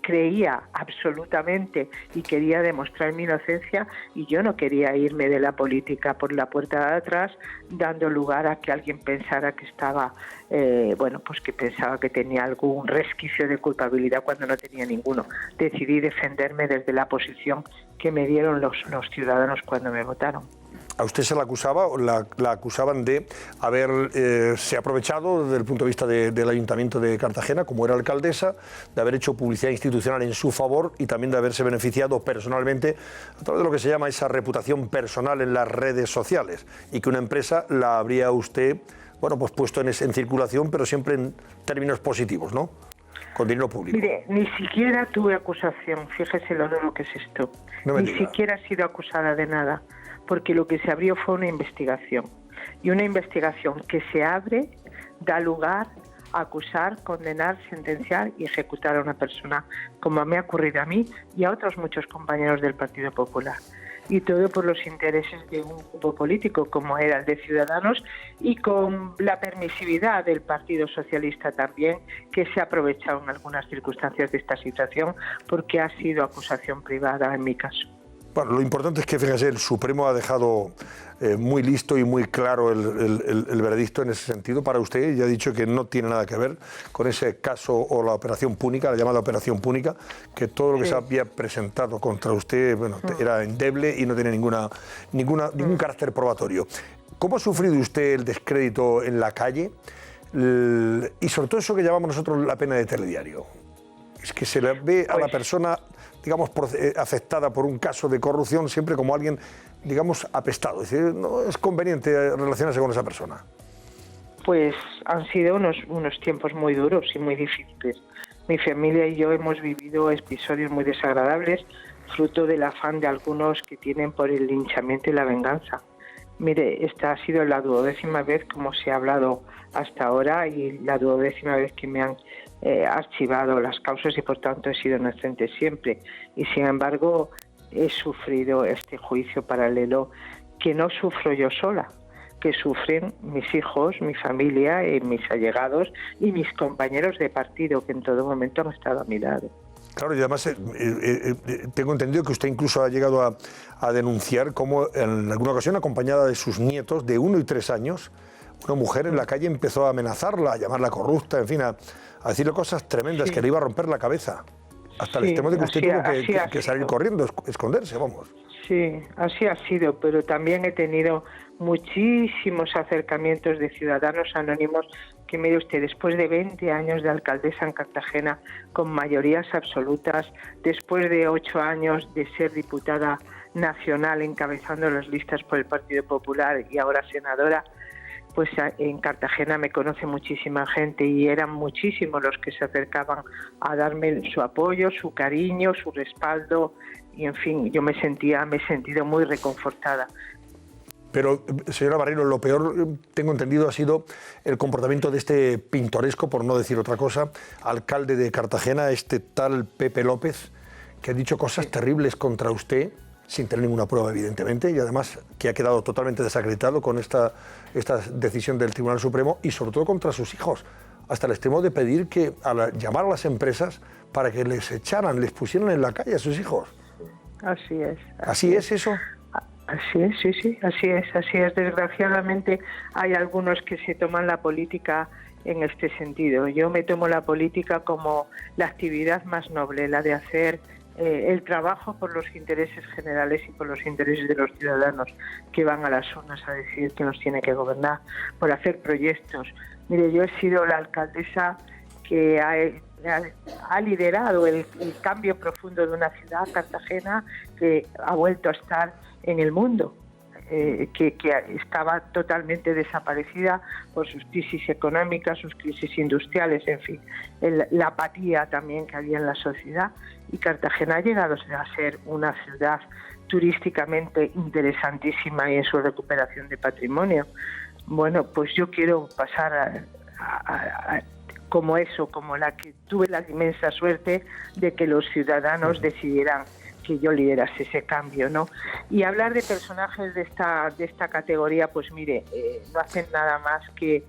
creía absolutamente y quería demostrar mi inocencia, y yo no quería irme de la política por la puerta de atrás, dando lugar a que alguien pensara que estaba, pues que pensaba que tenía algún resquicio de culpabilidad cuando no tenía ninguno. Decidí defenderme desde la posición que me dieron los ciudadanos cuando me votaron. A usted se la acusaba, la acusaban de haberse aprovechado desde el punto de vista del Ayuntamiento de Cartagena, como era alcaldesa, de haber hecho publicidad institucional en su favor y también de haberse beneficiado personalmente a través de lo que se llama esa reputación personal en las redes sociales, y que una empresa la habría usted, pues puesto en circulación, pero siempre en términos positivos, ¿no? Con dinero público. Mire, ni siquiera tuve acusación, fíjese lo duro que es esto. Ni siquiera he sido acusada de nada, porque lo que se abrió fue una investigación. Y una investigación que se abre da lugar a acusar, condenar, sentenciar y ejecutar a una persona, como me ha ocurrido a mí y a otros muchos compañeros del Partido Popular. Y todo por los intereses de un grupo político como era el de Ciudadanos, y con la permisividad del Partido Socialista también, que se ha aprovechado en algunas circunstancias de esta situación, porque ha sido acusación privada en mi caso. Bueno, lo importante es que, fíjese, el Supremo ha dejado muy listo y muy claro el veredicto en ese sentido para usted, y ha dicho que no tiene nada que ver con ese caso o la operación Púnica, la llamada operación Púnica, que todo lo que se había presentado contra usted era endeble y no tiene ningún carácter probatorio. ¿Cómo ha sufrido usted el descrédito en la calle? Y sobre todo eso que llamamos nosotros la pena de telediario. Es que se le ve a la persona, digamos, afectada por un caso de corrupción siempre como alguien, digamos, apestado. Es decir, no es conveniente relacionarse con esa persona. Pues han sido unos tiempos muy duros y muy difíciles. Mi familia y yo hemos vivido episodios muy desagradables, fruto del afán de algunos que tienen por el linchamiento y la venganza. Mire, esta ha sido la 12ª vez, como se ha hablado hasta ahora, y la 12ª vez que me han archivado las causas, y por tanto he sido inocente siempre. Y sin embargo he sufrido este juicio paralelo, que no sufro yo sola, que sufren mis hijos, mi familia, mis allegados y mis compañeros de partido, que en todo momento han estado a mi lado. Claro, y además tengo entendido que usted incluso ha llegado a denunciar cómo en alguna ocasión, acompañada de sus nietos de 1 y 3 años, una mujer en la calle empezó a amenazarla, a llamarla corrupta, en fin, a decirle cosas tremendas, que le iba a romper la cabeza, hasta el extremo de que usted tuvo que salir corriendo, esconderse, vamos. Sí, así ha sido, pero también he tenido muchísimos acercamientos de ciudadanos anónimos que, mire usted, después de 20 años de alcaldesa en Cartagena, con mayorías absolutas, después de 8 años de ser diputada nacional encabezando las listas por el Partido Popular y ahora senadora, pues en Cartagena me conoce muchísima gente, y eran muchísimos los que se acercaban a darme su apoyo, su cariño, su respaldo, y en fin, yo me he sentido muy reconfortada. Pero, señora Barreiro, lo peor, tengo entendido, ha sido el comportamiento de este pintoresco, por no decir otra cosa, alcalde de Cartagena, este tal Pepe López, que ha dicho cosas terribles contra usted, sin tener ninguna prueba, evidentemente, y además que ha quedado totalmente desacreditado con esta decisión del Tribunal Supremo, y sobre todo contra sus hijos, hasta el extremo de pedir que llamar a las empresas para que les echaran, les pusieran en la calle a sus hijos. Así es. ¿Así es eso? Así es, sí, así es. Desgraciadamente hay algunos que se toman la política en este sentido. Yo me tomo la política como la actividad más noble, la de hacer el trabajo por los intereses generales y por los intereses de los ciudadanos que van a las urnas a decidir quién nos tiene que gobernar, por hacer proyectos. Mire, yo he sido la alcaldesa que ha liderado el cambio profundo de una ciudad, Cartagena, que ha vuelto a estar en el mundo, que estaba totalmente desaparecida por sus crisis económicas, sus crisis industriales, en fin, la apatía también que había en la sociedad. Y Cartagena ha llegado a ser una ciudad turísticamente interesantísima y en su recuperación de patrimonio. Bueno, pues yo quiero pasar como la que tuve la inmensa suerte de que los ciudadanos decidieran que yo liderase ese cambio, ¿no? Y hablar de personajes de esta categoría, pues mire, no hacen nada más que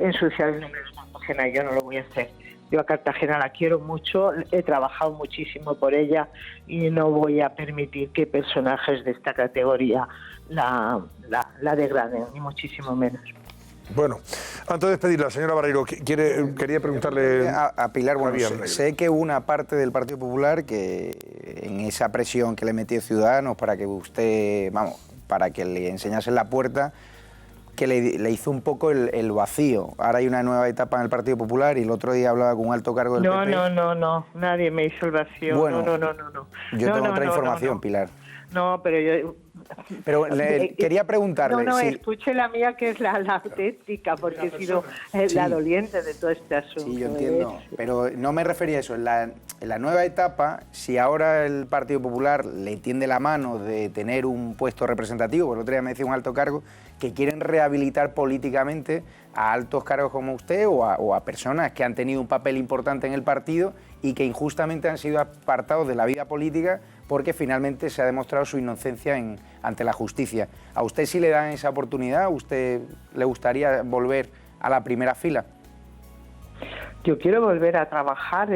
ensuciar el nombre de Cartagena. Yo no lo voy a hacer. Yo a Cartagena la quiero mucho, he trabajado muchísimo por ella y no voy a permitir que personajes de esta categoría la degraden, ni muchísimo menos. Bueno, antes de despedirla, señora Barreiro, quería preguntarle a Pilar, bueno, Javier. sé que una parte del Partido Popular que en esa presión que le metió Ciudadanos para que usted, para que le enseñase la puerta, que le hizo un poco el vacío. Ahora hay una nueva etapa en el Partido Popular y el otro día hablaba con un alto cargo del PP. No, nadie me hizo el vacío. Bueno, no. Yo tengo otra información, Pilar. No, pero yo... Pero quería preguntarle... No, escuche la mía, que es la auténtica, porque he sido la doliente de todo este asunto. Sí, yo entiendo, pero no me refería a eso. En la nueva etapa, si ahora el Partido Popular le tiende la mano de tener un puesto representativo, el otro día me decía un alto cargo, que quieren rehabilitar políticamente a altos cargos como usted o a personas que han tenido un papel importante en el partido y que injustamente han sido apartados de la vida política porque finalmente se ha demostrado su inocencia ante la justicia. ¿A usted sí le dan esa oportunidad? ¿A usted le gustaría volver a la primera fila? Yo quiero volver a trabajar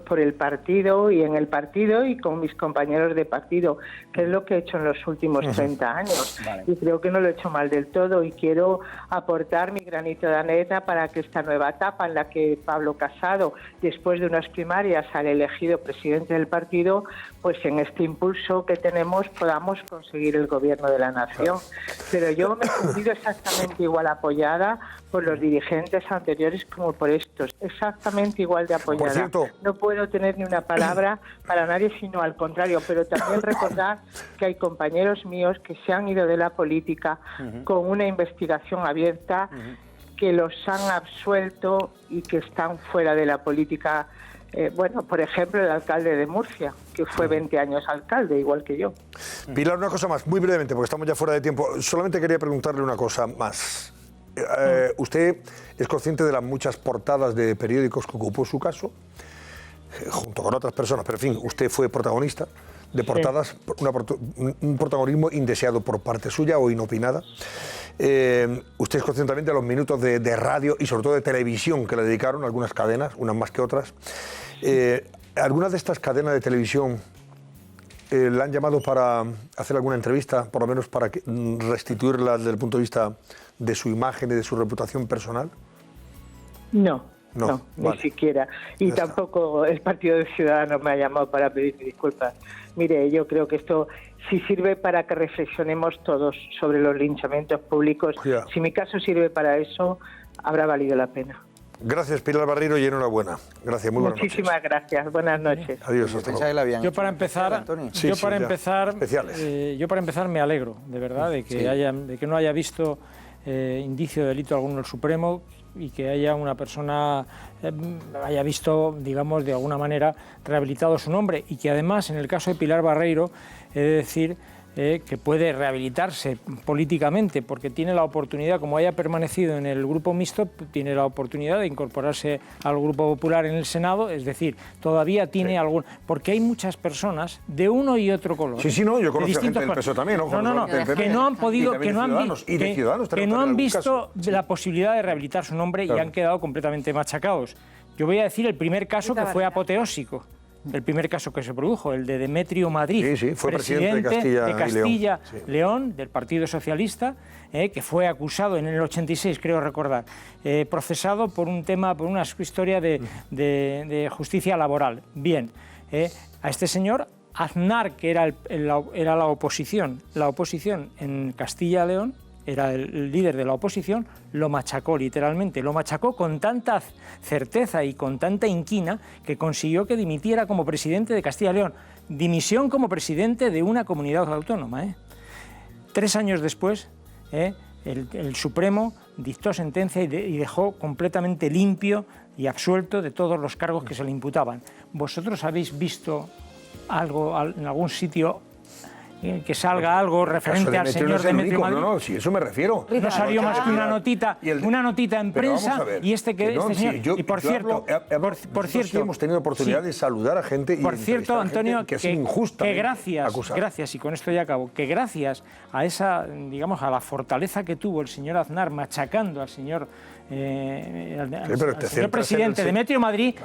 por el partido y en el partido y con mis compañeros de partido, que es lo que he hecho en los últimos 30 años. Vale. Y creo que no lo he hecho mal del todo y quiero aportar mi granito de arena para que esta nueva etapa en la que Pablo Casado, después de unas primarias, sale elegido presidente del partido, pues en este impulso que tenemos podamos conseguir el gobierno de la nación. Pero yo me he sentido exactamente igual apoyada por los dirigentes anteriores como por estos, exactamente igual de apoyada. Por cierto, no puedo tener ni una palabra para nadie, sino al contrario, pero también recordar que hay compañeros míos que se han ido de la política con una investigación abierta, que los han absuelto y que están fuera de la política. Bueno, por ejemplo, el alcalde de Murcia, que fue 20 años alcalde, igual que yo. Pilar, una cosa más, muy brevemente, porque estamos ya fuera de tiempo. Solamente quería preguntarle una cosa más. ¿Usted es consciente de las muchas portadas de periódicos que ocupó su caso? Junto con otras personas, pero en fin, usted fue protagonista de portadas, un protagonismo indeseado por parte suya o inopinada. Usted es consciente también de los minutos de radio y sobre todo de televisión que le dedicaron algunas cadenas, unas más que otras. ¿Algunas de estas cadenas de televisión le han llamado para hacer alguna entrevista, por lo menos para restituirla desde el punto de vista de su imagen y de su reputación personal? No, vale. Ni siquiera. Y ya tampoco el Partido de Ciudadanos me ha llamado para pedirme disculpas. Mire, yo creo que esto sí sirve para que reflexionemos todos sobre los linchamientos públicos. Si mi caso sirve para eso, habrá valido la pena. Gracias, Pilar Barreiro, y enhorabuena. Gracias, muy buenas noches. Muchísimas gracias. Buenas noches. Adiós, hasta luego. Yo para empezar me alegro, de verdad, de que no haya visto indicio de delito alguno el Supremo y que haya una persona haya visto, digamos, de alguna manera rehabilitado su nombre, y que además en el caso de Pilar Barreiro he de decir que puede rehabilitarse políticamente porque tiene la oportunidad, como haya permanecido en el grupo mixto, tiene la oportunidad de incorporarse al Grupo Popular en el Senado, es decir, todavía tiene algún... Porque hay muchas personas de uno y otro color. Yo conozco gente del PSOE también, que no han podido, que no han visto la posibilidad de rehabilitar su nombre y han quedado completamente machacados. Yo voy a decir el primer caso que fue apoteósico. El primer caso que se produjo, el de Demetrio Madrid, fue presidente de Castilla y León, del Partido Socialista, que fue acusado en el 86, creo recordar, procesado por un tema, por una historia de justicia laboral. Bien, a este señor Aznar, que era la oposición en Castilla y León, era el líder de la oposición, lo machacó literalmente, lo machacó con tanta certeza y con tanta inquina que consiguió que dimitiera como presidente de Castilla y León. Dimisión como presidente de una comunidad autónoma. 3 años después, el Supremo dictó sentencia y dejó completamente limpio y absuelto de todos los cargos que se le imputaban. ¿Vosotros habéis visto algo en algún sitio que salga algo referente al señor Demetrio Madrid. No, sí, eso me refiero. No salió más que una notita en prensa y este señor. Y por cierto, hemos tenido oportunidad de saludar a gente y por cierto, Antonio, que es injusta. Que gracias, y con esto ya acabo, que gracias a esa, digamos, a la fortaleza que tuvo el señor Aznar machacando al señor señor presidente Demetrio Madrid,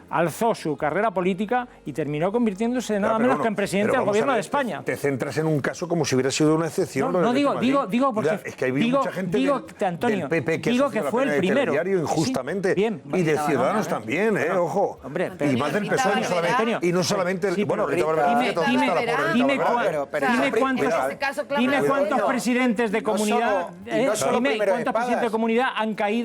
alzó su carrera política y terminó convirtiéndose nada menos que en presidente del gobierno de España. Te centras en un caso como si hubiera sido una excepción. No, digo porque es que hay mucha gente del PP que fue el primero injustamente y de Ciudadanos también, ojo. Hombre, y más del PSOE y no solamente dime cuántos presidentes de comunidad han caído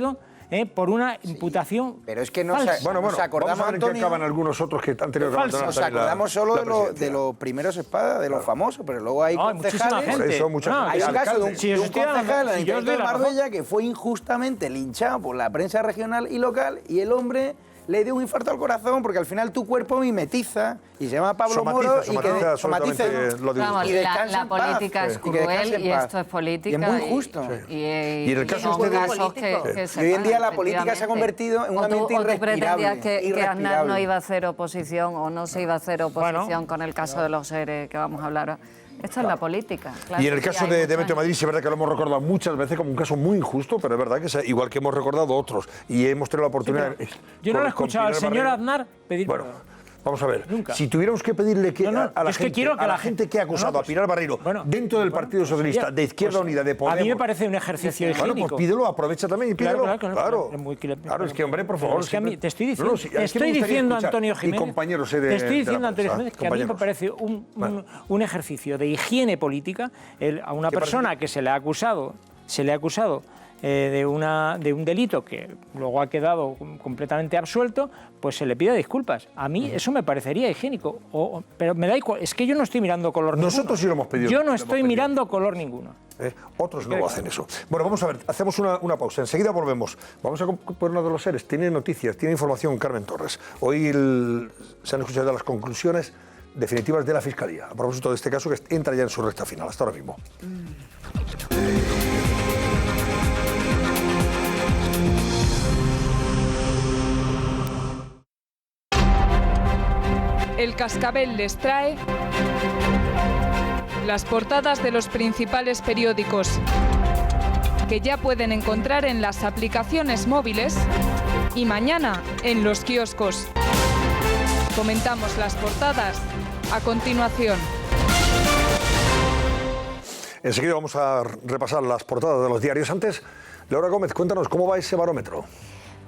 por una imputación. Pero es que no falsa. Nos acordamos, vamos a ver en qué acaban algunos otros que han tenido que abandonar. Nos acordamos solo de los primeros espadas, de los famosos, pero luego hay concejales. Hay un caso de un concejal en el de Marbella que fue injustamente linchado por la prensa regional y local y el hombre le dio un infarto al corazón porque al final tu cuerpo mimetiza y se llama Pablo Moro y que somatiza la política es cruel y esto es política. Y es muy justo. Y en el caso de hoy en día la política se ha convertido en un ambiente irrespirable. ¿O tú pretendías que Aznar no iba a hacer oposición o no se iba a hacer oposición con el caso de los ERE que vamos a hablar ahora? Esto es la política. Claro. Y en el caso de Demetrio Madrid, sí es verdad que lo hemos recordado muchas veces como un caso muy injusto, pero es verdad que igual que hemos recordado otros y hemos tenido la oportunidad... Yo no lo he escuchado al señor Aznar pedir perdón. Vamos a ver, si tuviéramos que pedirle a la gente que ha acusado a Pilar Barreiro dentro del Partido Socialista, de Izquierda Unida, de Podemos... A mí me parece un ejercicio higiénico. Bueno, pues pídelo, aprovecha también y pídelo. Claro, es que, hombre, por favor... Es que a mí, te estoy diciendo, Antonio Jiménez, que a mí me parece un ejercicio de higiene política a una persona que se le ha acusado de un delito que luego ha quedado completamente absuelto, pues se le pide disculpas. A mí eso me parecería higiénico, pero me da igual, es que yo no estoy mirando color ninguno. Nosotros sí lo hemos pedido. Yo no estoy mirando color ninguno. Otros no lo hacen eso. Bueno, vamos a ver, hacemos una pausa, enseguida volvemos. Vamos a poner uno de los seres, tiene noticias, tiene información Carmen Torres. Hoy se han escuchado las conclusiones definitivas de la Fiscalía, a propósito de este caso que entra ya en su recta final. Hasta ahora mismo. El Cascabel les trae las portadas de los principales periódicos que ya pueden encontrar en las aplicaciones móviles y mañana en los kioscos. Comentamos las portadas a continuación. Enseguida vamos a repasar las portadas de los diarios. Antes, Laura Gómez, cuéntanos cómo va ese barómetro.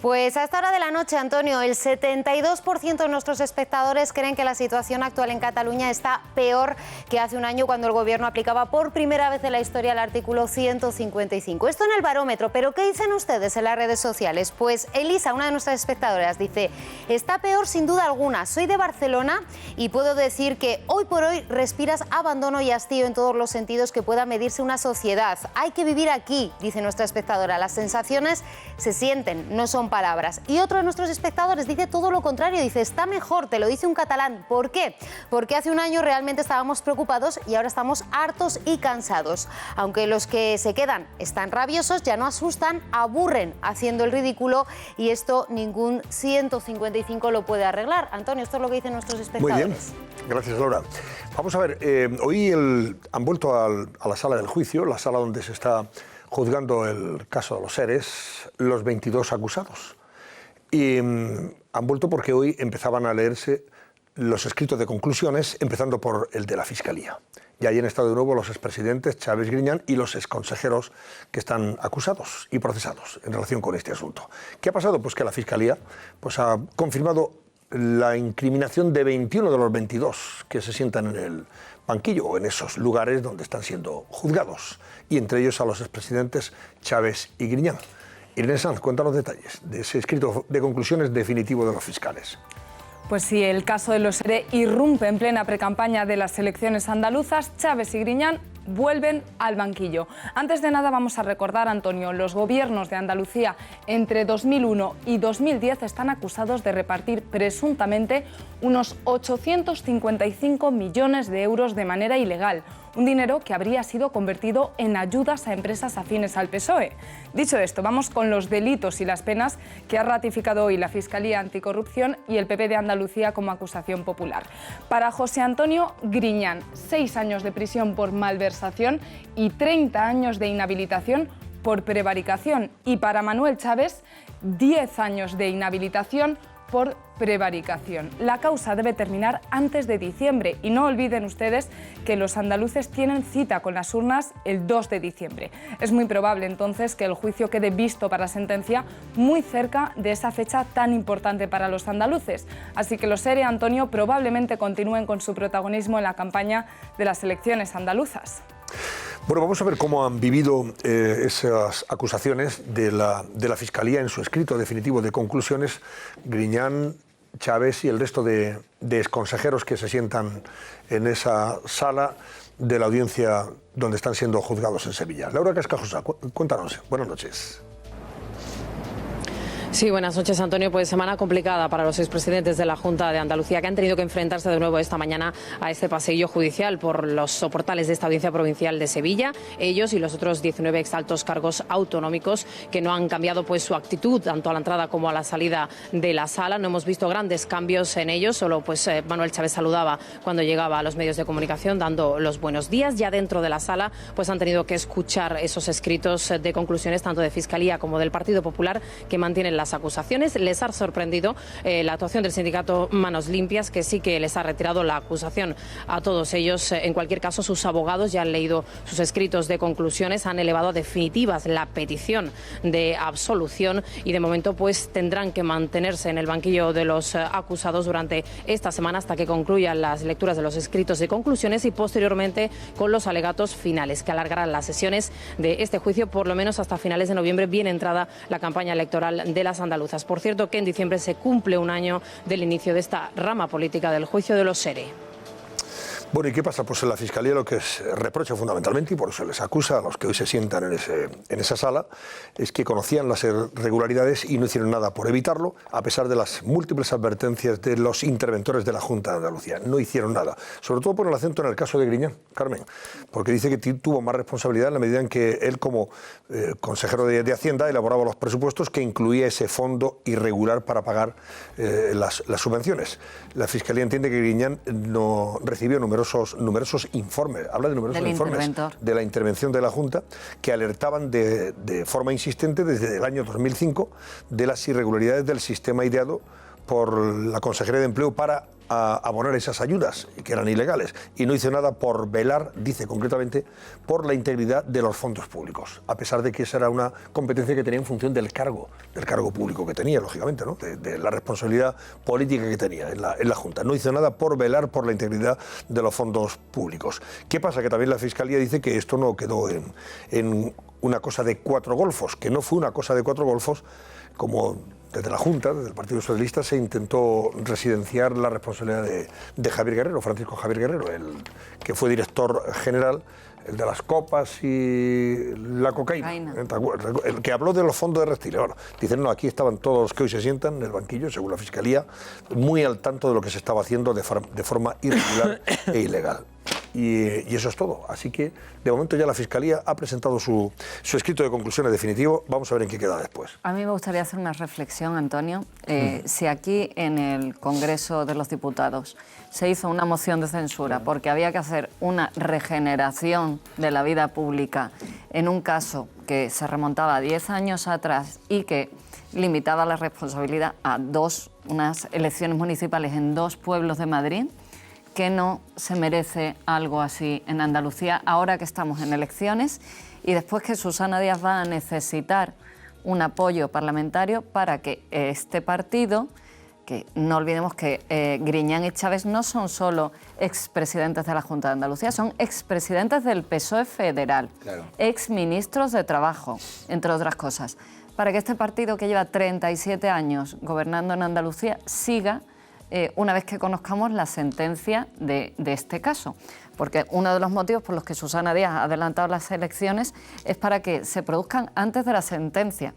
Pues a esta hora de la noche, Antonio, el 72% de nuestros espectadores creen que la situación actual en Cataluña está peor que hace un año cuando el Gobierno aplicaba por primera vez en la historia el artículo 155. Esto en el barómetro, pero ¿qué dicen ustedes en las redes sociales? Pues Elisa, una de nuestras espectadoras, dice: está peor sin duda alguna, soy de Barcelona y puedo decir que hoy por hoy respiras abandono y hastío en todos los sentidos que pueda medirse una sociedad. Hay que vivir aquí, dice nuestra espectadora, las sensaciones se sienten, no son palabras. Y otro de nuestros espectadores dice todo lo contrario, dice: está mejor, te lo dice un catalán. ¿Por qué? Porque hace un año realmente estábamos preocupados y ahora estamos hartos y cansados. Aunque los que se quedan están rabiosos, ya no asustan, aburren haciendo el ridículo y esto ningún 155 lo puede arreglar. Antonio, esto es lo que dicen nuestros espectadores. Muy bien, gracias Laura. Vamos a ver, hoy han vuelto a la sala del juicio, la sala donde se está juzgando el caso de los ERES, los 22 acusados. Y han vuelto porque hoy empezaban a leerse los escritos de conclusiones, empezando por el de la Fiscalía. Y ahí han estado de nuevo los expresidentes Chaves y Griñán y los exconsejeros que están acusados y procesados en relación con este asunto. ¿Qué ha pasado? Pues que la Fiscalía ha confirmado la incriminación de 21 de los 22 que se sientan en el banquillo o en esos lugares donde están siendo juzgados, y entre ellos a los expresidentes Chaves y Griñán. Irene Sanz, cuéntanos detalles de ese escrito de conclusiones definitivo de los fiscales. Pues sí, el caso de los ERE irrumpe en plena precampaña de las elecciones andaluzas. Chaves y Griñán vuelven al banquillo. Antes de nada vamos a recordar, Antonio, los gobiernos de Andalucía entre 2001 y 2010 están acusados de repartir presuntamente unos 855 millones de euros de manera ilegal. un dinero que habría sido convertido en ayudas a empresas afines al PSOE. Dicho esto, vamos con los delitos y las penas que ha ratificado hoy la Fiscalía Anticorrupción y el PP de Andalucía como acusación popular. Para José Antonio Griñán, 6 años de prisión por malversación y 30 años de inhabilitación por prevaricación. Y para Manuel Chaves, 10 años de inhabilitación por prevaricación. La causa debe terminar antes de diciembre y no olviden ustedes que los andaluces tienen cita con las urnas el 2 de diciembre. Es muy probable entonces que el juicio quede visto para sentencia muy cerca de esa fecha tan importante para los andaluces. Así que los ERE, Antonio, probablemente continúen con su protagonismo en la campaña de las elecciones andaluzas. Bueno, vamos a ver cómo han vivido esas acusaciones de la Fiscalía en su escrito definitivo de conclusiones Griñán, Chaves y el resto de exconsejeros que se sientan en esa sala de la audiencia donde están siendo juzgados en Sevilla. Laura Cascajosa, cuéntanos. Buenas noches. Sí, buenas noches, Antonio. Pues semana complicada para los expresidentes de la Junta de Andalucía, que han tenido que enfrentarse de nuevo esta mañana a este paseillo judicial por los soportales de esta audiencia provincial de Sevilla. Ellos y los otros 19 exaltos cargos autonómicos que no han cambiado pues su actitud tanto a la entrada como a la salida de la sala. No hemos visto grandes cambios en ellos. Solo pues Manuel Chaves saludaba cuando llegaba a los medios de comunicación dando los buenos días. Ya dentro de la sala pues han tenido que escuchar esos escritos de conclusiones tanto de Fiscalía como del Partido Popular que mantienen las acusaciones. Les ha sorprendido la actuación del sindicato Manos Limpias, que sí que les ha retirado la acusación a todos ellos. En cualquier caso, sus abogados ya han leído sus escritos de conclusiones, han elevado a definitivas la petición de absolución y de momento pues tendrán que mantenerse en el banquillo de los acusados durante esta semana hasta que concluyan las lecturas de los escritos de conclusiones y posteriormente con los alegatos finales, que alargarán las sesiones de este juicio por lo menos hasta finales de noviembre, bien entrada la campaña electoral de las andaluzas. Por cierto, que en diciembre se cumple un año del inicio de esta rama política del juicio de los ERE. Bueno, ¿y qué pasa? Pues en la Fiscalía lo que se reprocha fundamentalmente, y por eso les acusa a los que hoy se sientan en esa sala, es que conocían las irregularidades y no hicieron nada por evitarlo, a pesar de las múltiples advertencias de los interventores de la Junta de Andalucía. No hicieron nada. Sobre todo pone el acento en el caso de Griñán, Carmen, porque dice que tuvo más responsabilidad en la medida en que él, como consejero de Hacienda, elaboraba los presupuestos que incluía ese fondo irregular para pagar las subvenciones. La Fiscalía entiende que Griñán no recibió numerosos informes, habla de numerosos informes de la intervención de la Junta que alertaban de forma insistente desde el año 2005 de las irregularidades del sistema ideado por la Consejería de Empleo para abonar esas ayudas, que eran ilegales, y no hizo nada por velar, dice concretamente, por la integridad de los fondos públicos, a pesar de que esa era una competencia que tenía en función del cargo público que tenía, lógicamente, ¿no? de la responsabilidad política que tenía en la Junta. No hizo nada por velar por la integridad de los fondos públicos. ¿Qué pasa? Que también la Fiscalía dice que esto no quedó en una cosa de 4 golfos, que no fue una cosa de 4 golfos, como desde la Junta, desde el Partido Socialista, se intentó residenciar la responsabilidad de Javier Guerrero, Francisco Javier Guerrero, el que fue director general, el de las copas y la cocaína. El que habló de los fondos de Reptiles. Bueno, dicen, no, aquí estaban todos los que hoy se sientan en el banquillo, según la Fiscalía, muy al tanto de lo que se estaba haciendo de forma irregular e ilegal. Y eso es todo. Así que, de momento, ya la Fiscalía ha presentado su escrito de conclusiones definitivo. Vamos a ver en qué queda después. A mí me gustaría hacer una reflexión, Antonio. Si aquí, en el Congreso de los Diputados, se hizo una moción de censura porque había que hacer una regeneración de la vida pública en un caso que se remontaba a 10 años atrás y que limitaba la responsabilidad a unas elecciones municipales en 2 pueblos de Madrid, que no se merece algo así en Andalucía ahora que estamos en elecciones y después que Susana Díaz va a necesitar un apoyo parlamentario para que este partido, que no olvidemos que Griñán y Chaves no son solo expresidentes de la Junta de Andalucía, son expresidentes del PSOE federal, exministros de Trabajo, entre otras cosas, para que este partido que lleva 37 años gobernando en Andalucía siga una vez que conozcamos la sentencia de este caso. Porque uno de los motivos por los que Susana Díaz ha adelantado las elecciones es para que se produzcan antes de la sentencia.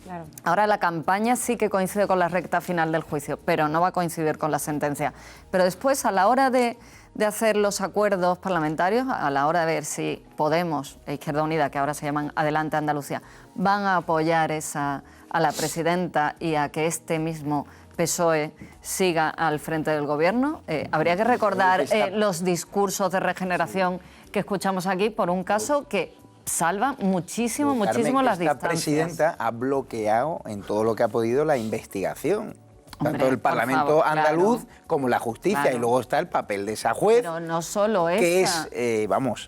Claro. Ahora la campaña sí que coincide con la recta final del juicio, pero no va a coincidir con la sentencia. Pero después, a la hora de hacer los acuerdos parlamentarios, a la hora de ver si Podemos e Izquierda Unida, que ahora se llaman Adelante Andalucía, van a apoyar a la presidenta y a que este mismo PSOE siga al frente del gobierno, habría que recordar los discursos de regeneración que escuchamos aquí por un caso que salva muchísimo las distancias. La presidenta ha bloqueado en todo lo que ha podido la investigación. Tanto el Parlamento andaluz como la justicia. Y luego está el papel de esa juez, pero no solo que es,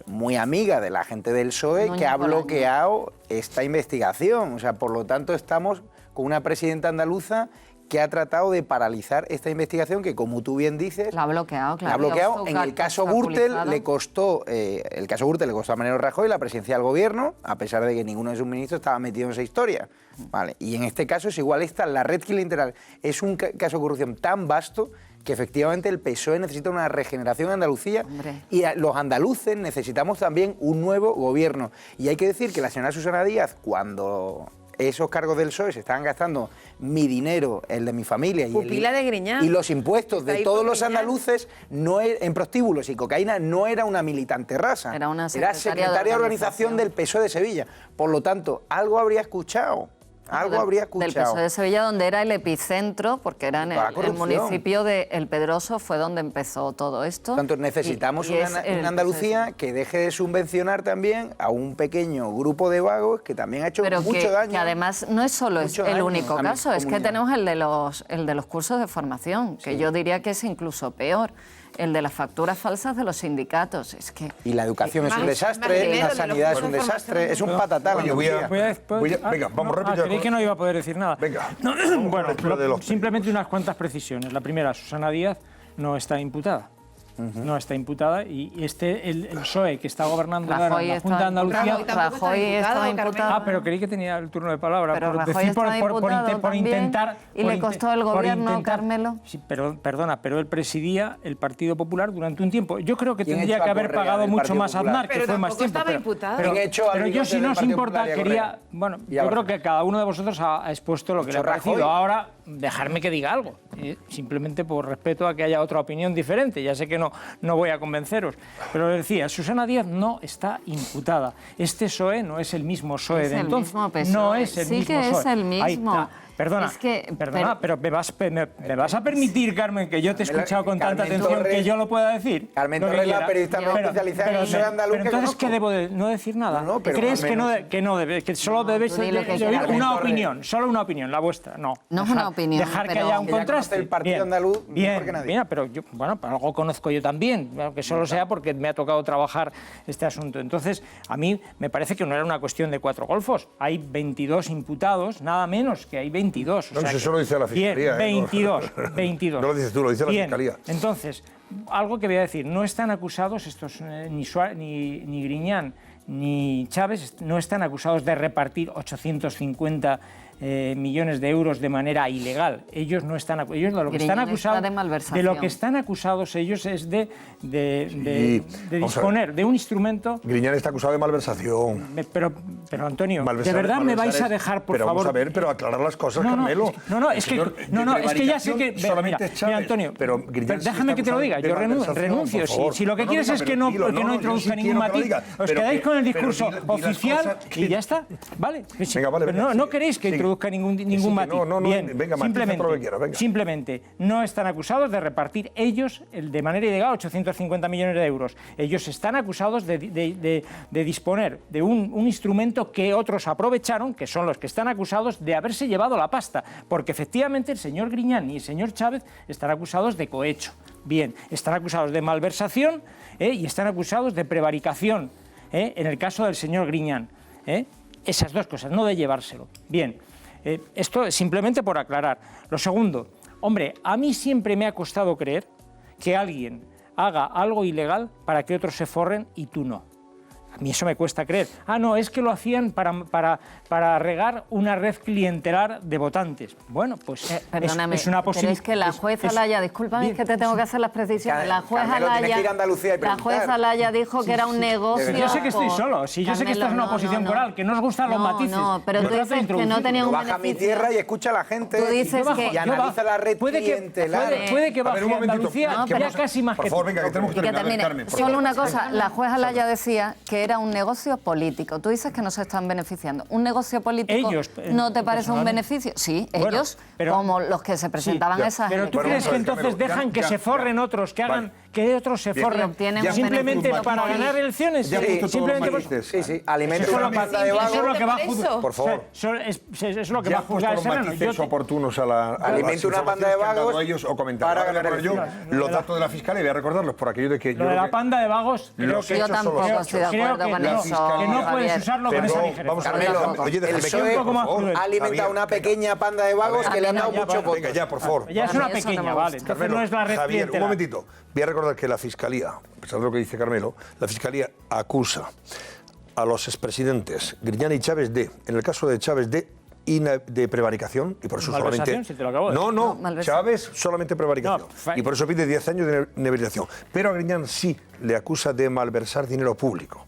muy amiga de la gente del PSOE, que ha bloqueado esta investigación. O sea, por lo tanto, estamos con una presidenta andaluza que ha tratado de paralizar esta investigación que, como tú bien dices... La ha bloqueado, claro. La ha bloqueado. En el caso Gürtel le costó a Mariano Rajoy la presidencia del gobierno, a pesar de que ninguno de sus ministros estaba metido en esa historia. Vale. Y en este caso es igual. La red clientelar es un caso de corrupción tan vasto que efectivamente el PSOE necesita una regeneración en Andalucía. Y los andaluces necesitamos también un nuevo gobierno. Y hay que decir que la señora Susana Díaz, cuando esos cargos del PSOE se estaban gastando mi dinero, el de mi familia y los impuestos de todos los andaluces en prostíbulos y cocaína, no era una militante rasa, era secretaria de organización del PSOE de Sevilla. Por lo tanto, algo habría escuchado. Del PSOE de Sevilla, donde era el epicentro, porque era en el municipio de El Pedroso, fue donde empezó todo esto. Por tanto, necesitamos una Andalucía que deje de subvencionar también a un pequeño grupo de vagos que también ha hecho mucho daño. Que además no es solo el único caso, es que tenemos el de los cursos de formación, que yo diría que es incluso peor. El de las facturas falsas de los sindicatos. Y la educación es un desastre, la sanidad es un desastre, es un patatán. Venga, vamos rápido. Creí que no iba a poder decir nada. Venga. Bueno, simplemente unas cuantas precisiones. La primera, Susana Díaz no está imputada. No está imputada y el PSOE que está gobernando la Junta de Andalucía... Rajoy está imputado. Pero creí que tenía el turno de palabra. Pero Rajoy está imputado por intentar... ¿Y le costó el gobierno, Carmelo? Sí, perdona, pero él presidía el Partido Popular durante un tiempo. Yo creo que tendría que haber pagado mucho más a Aznar, que fue más tiempo. Pero yo, si no os importa, quería... Bueno, yo creo que cada uno de vosotros ha expuesto lo que le ha parecido. Ahora, dejarme que diga algo. Simplemente por respeto a que haya otra opinión diferente. Ya sé que no voy a convenceros. Pero decía, Susana Díaz no está imputada. Este PSOE no es el mismo PSOE de entonces. No es el mismo PSOE. Sí que es el mismo. Perdona, pero ¿me vas a permitir, Carmen, que yo te he escuchado con tanta atención que yo lo pueda decir? Carmen Torres, la periodista especializada en el PSOE andaluz. Pero entonces, ¿qué debo de no decir nada? ¿Crees que solo debéis oír una opinión? Solo una opinión, la vuestra. No es una opinión. Dejar que haya un contraste. El partido andaluz bien, pero yo, algo conozco yo también, aunque solo sea porque me ha tocado trabajar este asunto. Entonces, a mí me parece que no era una cuestión de 4 golfos. Hay 22 imputados, nada menos que hay 22. No, eso lo dice la Fiscalía. 22. No lo dices tú, lo dice la Fiscalía. Entonces, algo que voy a decir, no están acusados estos, ni Griñán ni Chávez, no están acusados de repartir 850 millones de euros de manera ilegal. Ellos no están de lo que están acusados ellos es de disponer de un instrumento. Griñán está acusado de malversación. Pero Antonio, ¿de verdad me vais a dejar, por favor? Vamos a ver, pero aclarar las cosas, Carmelo. Es que ya sé que mira, Antonio, déjame que te lo diga, yo renuncio. Si lo que quieres es que no introduzca ningún matiz, os quedáis con el discurso oficial y ya está. Vale. Pero no queréis que introduzca ningún matiz. Bien, simplemente no están acusados de repartir ellos de manera ilegal 850 millones de euros. Ellos están acusados de disponer de un instrumento que otros aprovecharon, que son los que están acusados de haberse llevado la pasta, porque efectivamente el señor Griñán y el señor Chávez están acusados de cohecho. Bien, están acusados de malversación y están acusados de prevaricación, en el caso del señor Griñán. Esas dos cosas, no de llevárselo. Bien, esto simplemente por aclarar. Lo segundo, hombre, a mí siempre me ha costado creer que alguien haga algo ilegal para que otros se forren y tú no. A mí eso me cuesta creer. Ah, no, es que lo hacían para regar una red clientelar de votantes. Bueno, pues perdóname, es una posibilidad. Pero es que la jueza Laya, discúlpame, es que te tengo que hacer las precisiones. La jueza Laya dijo que era un negocio. Yo sé que estoy solo, si yo sé que esto es una oposición coral, que no os gustan los matices. No, pero tú dices que no tenía un beneficio. Baja mi tierra y escucha a la gente y analiza la red clientelar. Puede que baje Andalucía, ya casi más que... Por favor, venga, que tenemos que terminar. Carmen, solo una cosa, la jueza Laya decía que era un negocio político. Tú dices que no se están beneficiando. ¿Un negocio político no te parece un beneficio? Sí, ellos, como los que se presentaban a esas elecciones. Pero tú crees que entonces dejan que se forren otros, que hagan que otros se forren simplemente para ganar elecciones. Sí, alimenta una banda de vagos. Eso es lo que va a juzgar. Por favor. Eso es lo que va a juzgar el Serrano. Oportunos a la alimenta una banda de vagos ellos o comentar. Ahora voy a poner yo los datos de la Fiscalía y voy a recordarlos por aquello de que lo de la panda de vagos, yo tampoco estoy de acuerdo con eso. Que no puedes usarlo con esa ligereza. Vamos a ver, oye, el PSOE ha alimentado una pequeña panda de vagos que le han dado mucho voto. Venga, ya, por favor. Ya es una pequeña, vale. Entonces no es la red Javier, un momentito. Voy a recordar que la Fiscalía, a pesar de lo que dice Carmelo, la Fiscalía acusa a los expresidentes Griñán y Chávez en el caso de Chávez, de prevaricación, y por eso solamente... Si te lo acabo de decir. No, Chávez solamente prevaricación. Y por eso pide 10 años de inhabilitación. Pero a Griñán sí le acusa de malversar dinero público.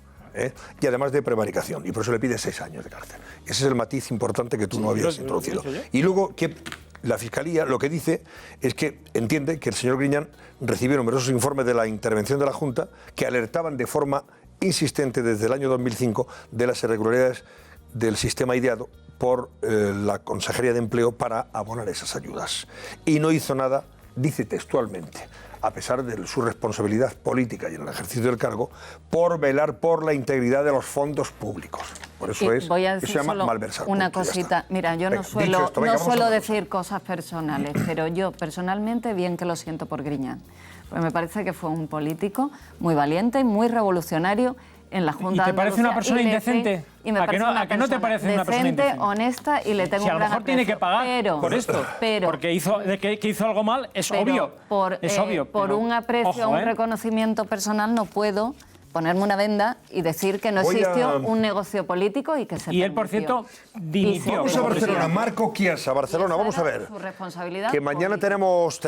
Y además de prevaricación, y por eso le pide 6 años de cárcel. Ese es el matiz importante que tú no habías introducido. Y luego que la Fiscalía lo que dice es que entiende que el señor Griñán recibió numerosos informes de la intervención de la Junta que alertaban de forma insistente desde el año 2005 de las irregularidades del sistema ideado por la Consejería de Empleo para abonar esas ayudas. Y no hizo nada, dice textualmente, a pesar de su responsabilidad política y en el ejercicio del cargo, por velar por la integridad de los fondos públicos. Por eso se llama malversar. Una cosita, mira, yo no suelo decir cosas personales, pero yo personalmente bien que lo siento por Griñán. Pues me parece que fue un político muy valiente y muy revolucionario en la Junta de Andalucía. ¿Y te parece una persona indecente? ¿A que no te parece una persona indecente? Honesta y le tengo un gran aprecio. Si a lo mejor tiene que pagar por esto, porque que hizo algo mal, es obvio. Por un aprecio, un reconocimiento personal no puedo ponerme una venda y decir que no existió un negocio político y que se Y él, por cierto, dimitió. Vamos a Barcelona. Marco Chiesa, Barcelona. Vamos a ver. Su responsabilidad que mañana tenemos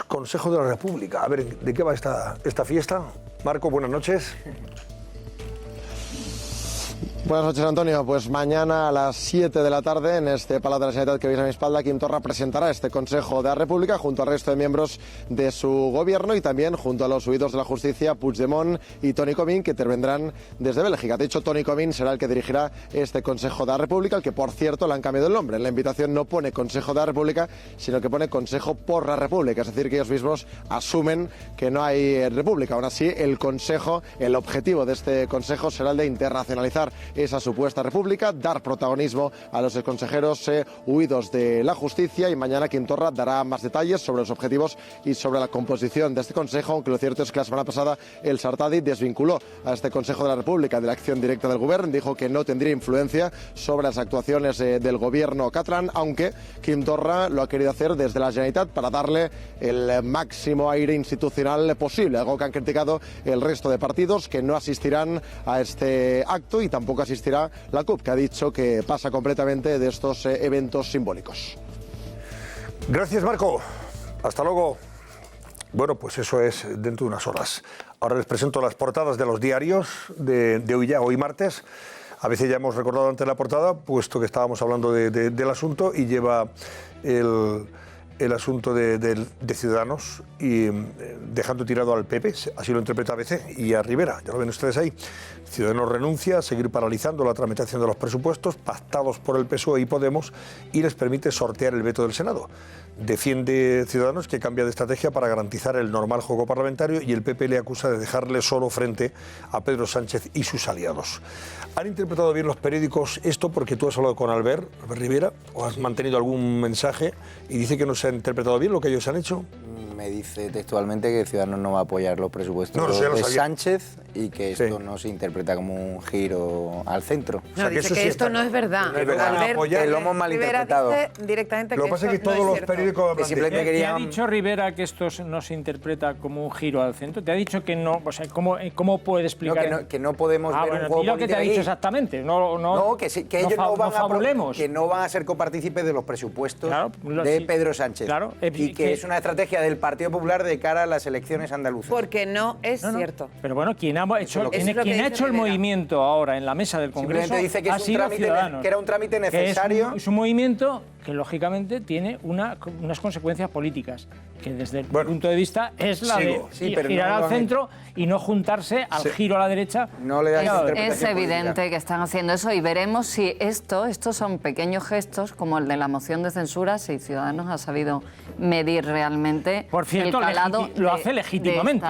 Consejo de la República. A ver, ¿de qué va esta fiesta? Marco, buenas noches. Buenas noches, Antonio. Pues mañana a las 7 de la tarde, en este Palau de la Generalitat que veis a mi espalda, Quim Torra presentará este Consejo de la República junto al resto de miembros de su gobierno y también junto a los huidos de la justicia, Puigdemont y Toni Comín, que intervendrán desde Bélgica. De hecho, Toni Comín será el que dirigirá este Consejo de la República, al que, por cierto, le han cambiado el nombre. En la invitación no pone Consejo de la República, sino que pone Consejo por la República. Es decir, que ellos mismos asumen que no hay República. Aún así, el objetivo de este Consejo será el de internacionalizar esa supuesta república, dar protagonismo a los consejeros huidos de la justicia, y mañana Quim Torra dará más detalles sobre los objetivos y sobre la composición de este consejo, aunque lo cierto es que la semana pasada el Sartadi desvinculó a este Consejo de la República de la acción directa del gobierno, dijo que no tendría influencia sobre las actuaciones del gobierno catalán, aunque Quim Torra lo ha querido hacer desde la Generalitat para darle el máximo aire institucional posible, algo que han criticado el resto de partidos que no asistirán a este acto, y tampoco asistirá la CUP, que ha dicho que pasa completamente de estos eventos simbólicos. Gracias, Marco. Hasta luego. Bueno, pues eso es dentro de unas horas. Ahora les presento las portadas de los diarios de hoy martes. A veces ya hemos recordado antes la portada, puesto que estábamos hablando del asunto, y lleva el asunto de Ciudadanos, y dejando tirado al PP, así lo interpreta ABC, y a Rivera, ya lo ven ustedes ahí. Ciudadanos renuncia a seguir paralizando la tramitación de los presupuestos pactados por el PSOE y Podemos, y les permite sortear el veto del Senado. Defiende Ciudadanos que cambia de estrategia para garantizar el normal juego parlamentario, y el PP le acusa de dejarle solo frente a Pedro Sánchez y sus aliados. ¿Han interpretado bien los periódicos esto? Porque tú has hablado con Albert Rivera, o has mantenido algún mensaje, y dice que no se ha interpretado bien lo que ellos han hecho. me dice textualmente que Ciudadanos no va a apoyar los presupuestos de Sánchez y que esto no se interpreta como un giro al centro. No, dice que esto no es verdad. Que lo hemos malinterpretado. Rivera dice directamente lo que pasa es que todos los periódicos... ¿Te ha dicho Rivera que esto no se interpreta como un giro al centro? ¿Te ha dicho que no? O sea, ¿cómo puede explicar? Que no podemos ver un juego lo que te ha dicho exactamente. Que ellos no van a ser copartícipes de los presupuestos de Pedro Sánchez. Y que es una estrategia del Partido Popular de cara a las elecciones andaluzas. Porque no es cierto. Pero bueno, quien ha hecho el movimiento ahora en la mesa del Congreso dice que ha sido Ciudadanos. Que era un trámite necesario. Es un movimiento que lógicamente tiene unas consecuencias políticas, que desde el punto de vista es la de girar al centro y no juntarse al giro a la derecha. Es evidente que están haciendo eso y veremos si estos son pequeños gestos como el de la moción de censura, si Ciudadanos ha sabido medir realmente el calado lo hace legítimamente.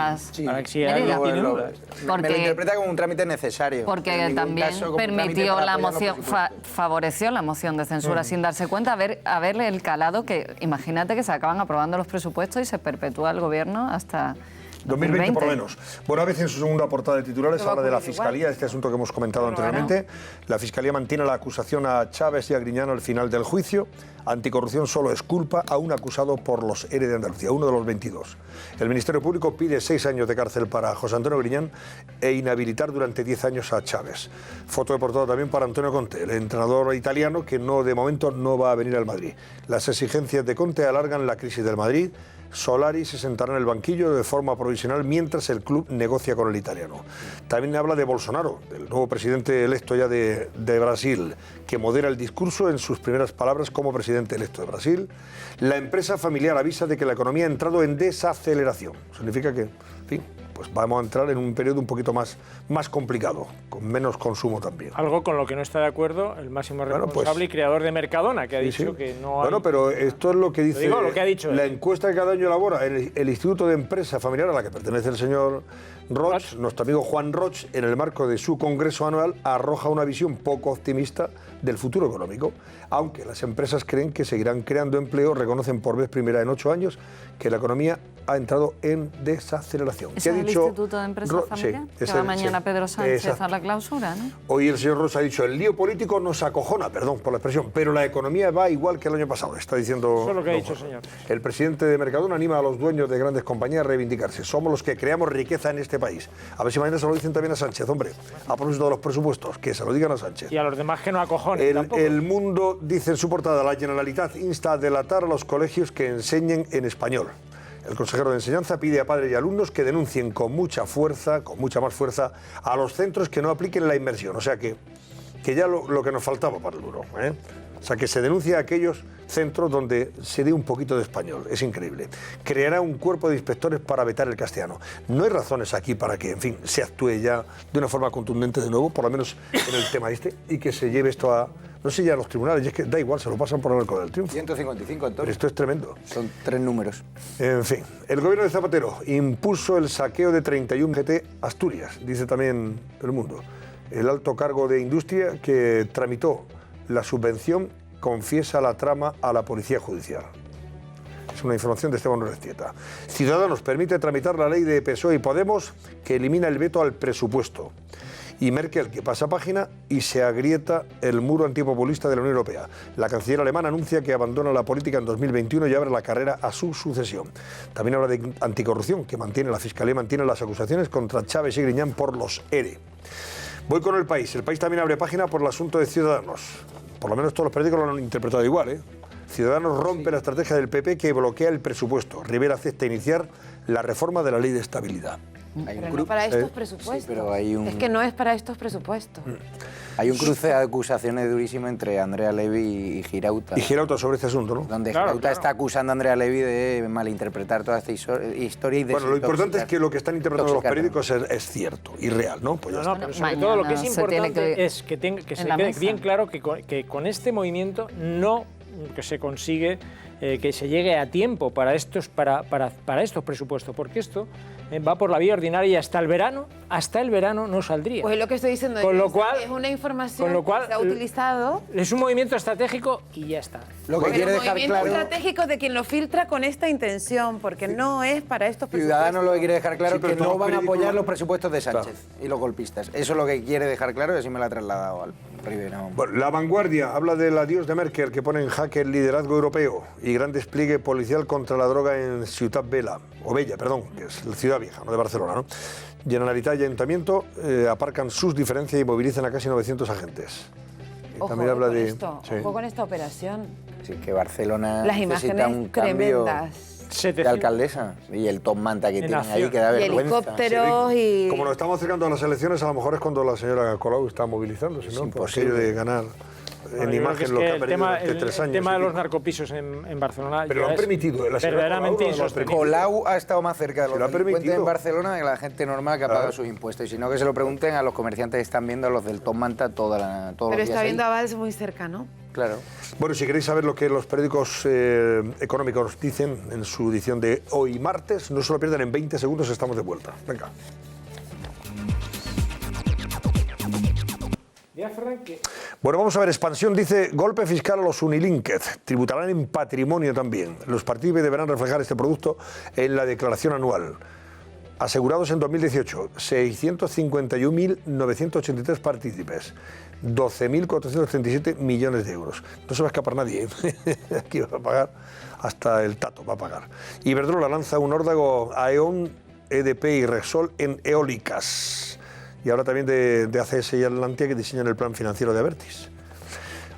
Me lo interpreta como un trámite necesario. Porque también permitió la moción, favoreció la moción de censura sin darse cuenta. A ver el calado que, imagínate que se acaban aprobando los presupuestos y se perpetúa el gobierno hasta 2020 por lo menos. Bueno, a veces en su segunda portada de titulares habla de la Fiscalía, este asunto que hemos comentado anteriormente. La Fiscalía mantiene la acusación a Chávez y a Griñán al final del juicio. Anticorrupción solo es culpa a un acusado por los ERE de Andalucía, uno de los 22. El Ministerio Público pide 6 años de cárcel para José Antonio Griñán e inhabilitar durante 10 años a Chávez. Foto de portada también para Antonio Conte, el entrenador italiano que de momento no va a venir al Madrid. Las exigencias de Conte alargan la crisis del Madrid. Solari se sentará en el banquillo de forma provisional mientras el club negocia con el italiano. También habla de Bolsonaro, del nuevo presidente electo ya de Brasil, que modera el discurso en sus primeras palabras como presidente electo de Brasil. La empresa familiar avisa de que la economía ha entrado en desaceleración. Significa que, en fin, pues vamos a entrar en un periodo un poquito más complicado, con menos consumo también. Algo con lo que no está de acuerdo el máximo responsable y creador de Mercadona, que ha dicho que no hay... Bueno, pero esto es lo que dice lo que ha dicho la encuesta que cada año elabora el Instituto de Empresa Familiar, a la que pertenece el señor Roch, nuestro amigo Juan Roch, en el marco de su congreso anual, arroja una visión poco optimista del futuro económico. Aunque las empresas creen que seguirán creando empleo, reconocen por vez primera en 8 años que la economía ha entrado en desaceleración. ¿Ese es el Instituto de Empresa Familiar? Que va mañana Pedro Sánchez a la clausura, ¿no? Hoy el señor Roch ha dicho, el lío político nos acojona, perdón por la expresión, pero la economía va igual que el año pasado, está diciendo... Eso es lo que ha dicho el señor. El presidente de Mercadona anima a los dueños de grandes compañías a reivindicarse. Somos los que creamos riqueza en este país. A ver si mañana se lo dicen también a Sánchez, hombre. A propósito de los presupuestos, que se lo digan a Sánchez. Y a los demás que no acojonen tampoco. El Mundo dice en su portada, la Generalitat insta a delatar a los colegios que enseñen en español. El consejero de Enseñanza pide a padres y alumnos que denuncien con mucha más fuerza, a los centros que no apliquen la inmersión. O sea que ya lo que nos faltaba para el duro, ¿eh? O sea, que se denuncie a aquellos centros donde se dé un poquito de español. Es increíble. Creará un cuerpo de inspectores para vetar el castellano. No hay razones aquí para que, en fin, se actúe ya de una forma contundente de nuevo, por lo menos en el tema y que se lleve esto a, no sé, ya a los tribunales. Y es que da igual, se lo pasan por el arco del triunfo. 155, Antonio. Esto es tremendo. Son 3 números. En fin, el gobierno de Zapatero impuso el saqueo de 31 GT Asturias, dice también El Mundo. El alto cargo de Industria que tramitó la subvención confiesa la trama a la Policía Judicial. Es una información de Esteban Orestieta. Ciudadanos permite tramitar la ley de PSOE y Podemos que elimina el veto al presupuesto. Y Merkel que pasa página y se agrieta el muro antipopulista de la Unión Europea. La canciller alemana anuncia que abandona la política en 2021 y abre la carrera a su sucesión. También habla de anticorrupción, que la Fiscalía mantiene las acusaciones contra Chávez y Griñán por los ERE. Voy con El País. El País también abre página por el asunto de Ciudadanos. Por lo menos todos los periódicos lo han interpretado igual, ¿eh? Ciudadanos rompe la estrategia del PP que bloquea el presupuesto. Rivera acepta iniciar la reforma de la Ley de Estabilidad. Pero no para estos presupuestos. Sí, pero es que no es para estos presupuestos. Hay un cruce de acusaciones durísimo entre Andrea Levy y Girauta. Y Girauta sobre este asunto, ¿no? Donde Girauta está acusando a Andrea Levy de malinterpretar toda esta historia y de... Bueno, lo importante es que lo que están interpretando los periódicos es cierto y real, ¿no? Pues pero sobre todo lo que es importante es que se quede bien claro que con este movimiento no se consigue que se llegue a tiempo para estos presupuestos, porque esto va por la vía ordinaria y hasta el verano no saldría. Pues lo que estoy diciendo con lo cual, es una información que se ha utilizado. Es un movimiento estratégico y ya está. Lo que quiere dejar claro. Movimiento estratégico de quien lo filtra con esta intención, porque no es para estos presupuestos. Ciudadanos lo que quiere dejar claro es que no van a apoyar los presupuestos de Sánchez y los golpistas. Eso es lo que quiere dejar claro y así me lo ha trasladado al Rivera. Bueno, La Vanguardia habla del adiós de Merkel, que pone en jaque el liderazgo europeo, y gran despliegue policial contra la droga en Ciutat Bella, que es la ciudad vieja, no de Barcelona, ¿no? Generalitat y Ayuntamiento aparcan sus diferencias y movilizan a casi 900 agentes. Ojo, también habla con de esto, ojo con esta operación. Sí, que Barcelona Las necesita imágenes un cambio de alcaldesa y el top manta que tienen ahí que da vergüenza. Y helicópteros y... Como nos estamos acercando a las elecciones, a lo mejor es cuando la señora Colau está movilizándose, ¿no? Por aquello de ganar en imagen lo que ha perdido durante 3 años. El tema de los narcopisos en Barcelona... Pero lo han permitido. La verdaderamente insostenible. Colau ha estado más cerca de los delincuentes en Barcelona que la gente normal que ha pagado sus impuestos. Y si no, que se lo pregunten a los comerciantes que están viendo, a los del top manta todos los días. Pero está viendo a Valls muy cerca, ¿no? Claro. Bueno, si queréis saber lo que los periódicos económicos dicen en su edición de hoy martes, no se lo pierdan, en 20 segundos estamos de vuelta. Venga. Bueno, vamos a ver, Expansión dice, golpe fiscal a los Unilinked, tributarán en patrimonio también. Los partícipes deberán reflejar este producto en la declaración anual. Asegurados en 2018, 651.983 partícipes, 12.437 millones de euros. No se va a escapar nadie, aquí va a pagar, hasta el Tato va a pagar. Iberdrola lanza un órdago a E.ON, EDP y Repsol en eólicas. Y ahora también de ACS y Atlantia, que diseñan el plan financiero de Abertis.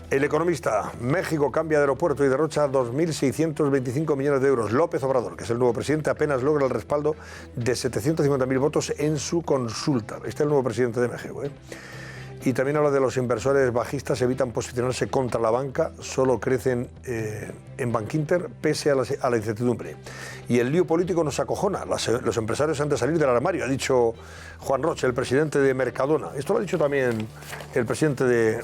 El Economista, México cambia de aeropuerto y derrocha 2.625 millones de euros. López Obrador, que es el nuevo presidente, apenas logra el respaldo de 750.000 votos en su consulta. Este es el nuevo presidente de México, ¿eh? Y también habla de los inversores bajistas evitan posicionarse contra la banca, solo crecen en Bankinter pese a la incertidumbre. Y el lío político nos acojona, los empresarios han de salir del armario, ha dicho Juan Roche, el presidente de Mercadona. Esto lo ha dicho también el presidente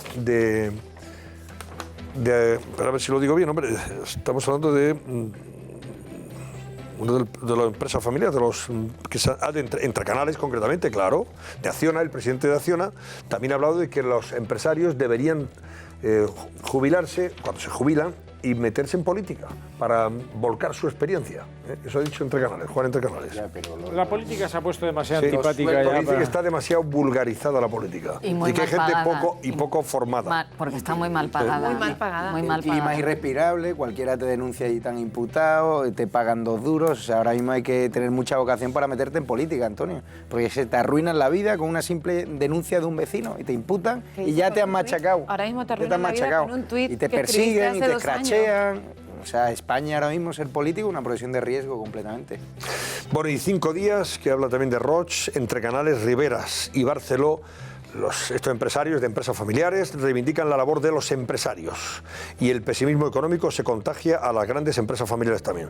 a ver si lo digo bien, hombre, estamos hablando de una de las empresas familiares, entre Canales concretamente, claro, de Acciona, el presidente de Acciona, también ha hablado de que los empresarios deberían jubilarse, cuando se jubilan, y meterse en política para volcar su experiencia. Eso ha dicho Entre Canales, Juan Entre Canales. La política se ha puesto demasiado antipática. Ya dice que está demasiado vulgarizada la política. Y muy que hay gente poco formada. Porque está muy mal pagada. Muy mal pagada. Muy mal El clima pagada. es irrespirable, cualquiera te denuncia y están imputados, te pagan 2 duros. O sea, ahora mismo hay que tener mucha vocación para meterte en política, Antonio. Porque se te arruinan la vida con una simple denuncia de un vecino y te imputan y ya te han machacado. Ahora mismo te arruinan la vida con un tuit y te que persiguen y te escribiste hace 2 años. O sea, España ahora mismo ser político es una profesión de riesgo completamente. Bueno, y 5 días, que habla también de Roche, Entre Canales, Riberas y Barceló. Estos empresarios de empresas familiares reivindican la labor de los empresarios y el pesimismo económico se contagia a las grandes empresas familiares también.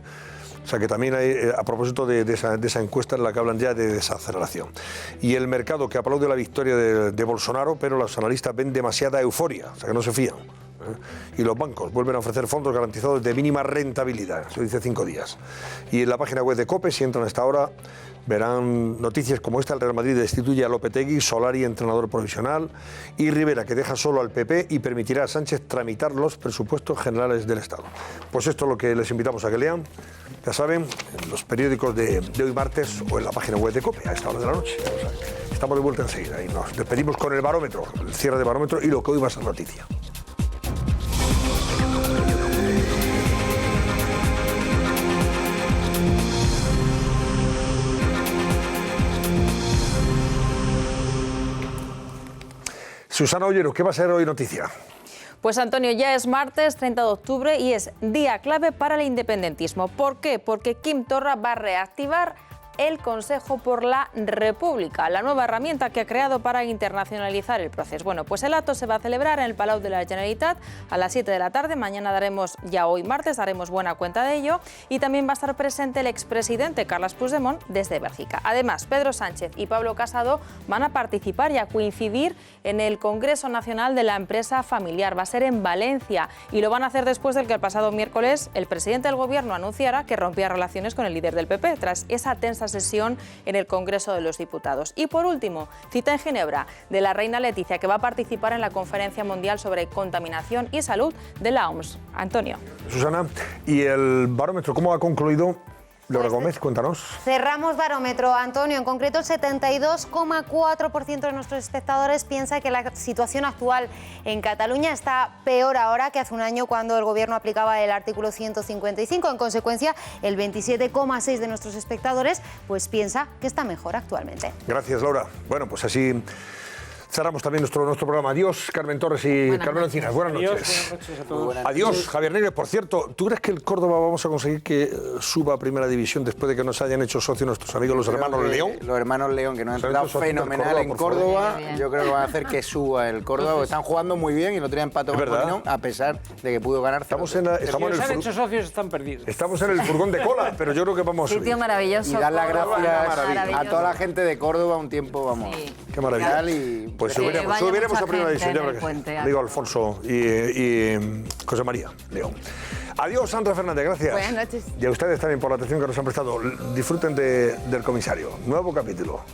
O sea que también hay, a propósito de esa encuesta en la que hablan ya de desaceleración. Y el mercado que aplaude la victoria de Bolsonaro, pero los analistas ven demasiada euforia, o sea que no se fían. Y los bancos vuelven a ofrecer fondos garantizados de mínima rentabilidad, eso dice 5 días. Y en la página web de COPE, si entran a esta hora, verán noticias como esta: el Real Madrid destituye a Lopetegui, Solari entrenador provisional, y Rivera, que deja solo al PP y permitirá a Sánchez tramitar los presupuestos generales del Estado. Pues esto es lo que les invitamos a que lean, ya saben, en los periódicos de hoy martes o en la página web de COPE a esta hora de la noche. Estamos de vuelta enseguida y nos despedimos con el barómetro, el cierre de barómetro y lo que hoy va a ser noticia. Susana Ollero, ¿qué va a ser hoy noticia? Pues Antonio, ya es martes 30 de octubre y es día clave para el independentismo. ¿Por qué? Porque Quim Torra va a reactivar el Consejo por la República, la nueva herramienta que ha creado para internacionalizar el proceso. Bueno, pues el acto se va a celebrar en el Palau de la Generalitat a las 7 de la tarde. Mañana ya hoy martes, daremos buena cuenta de ello. Y también va a estar presente el expresidente Carles Puigdemont desde Bélgica. Además, Pedro Sánchez y Pablo Casado van a participar y a coincidir en el Congreso Nacional de la Empresa Familiar. Va a ser en Valencia y lo van a hacer después del que el pasado miércoles el presidente del Gobierno anunciara que rompía relaciones con el líder del PP tras esa tensa esta sesión en el Congreso de los Diputados. Y por último, cita en Ginebra de la reina Leticia, que va a participar en la Conferencia Mundial sobre Contaminación y Salud de la OMS. Antonio. Susana, ¿y el barómetro cómo ha concluido? Laura Gómez, cuéntanos. Cerramos barómetro, Antonio. En concreto, el 72,4% de nuestros espectadores piensa que la situación actual en Cataluña está peor ahora que hace un año, cuando el Gobierno aplicaba el artículo 155. En consecuencia, el 27,6% de nuestros espectadores pues piensa que está mejor actualmente. Gracias, Laura. Bueno, pues así cerramos también nuestro programa. Adiós, Carmen Torres y Carmelo Encinas. Buenas noches. Buenas noches a todos. Adiós, Javier Negre. Por cierto, ¿tú crees que el Córdoba vamos a conseguir que suba a Primera División después de que nos hayan hecho socios nuestros amigos los hermanos León? Los hermanos León, que nos han tratado fenomenal en Córdoba, yo creo que van a hacer que suba el Córdoba, porque están jugando muy bien y no tenían empate con el Molinón, a pesar de que pudo ganar. Estamos en hecho socios, están perdidos. Estamos en el furgón de cola, pero yo creo que vamos a subir. Sitio maravilloso. Y dar las gracias a toda la gente de Córdoba un tiempo, vamos. Sí. Qué maravilla. Y pues subiremos a Primera División, ya verás. Digo Alfonso y José María León. Adiós, Sandra Fernández, gracias. Buenas noches. Y a ustedes también por la atención que nos han prestado. Disfruten del Comisario. Nuevo capítulo.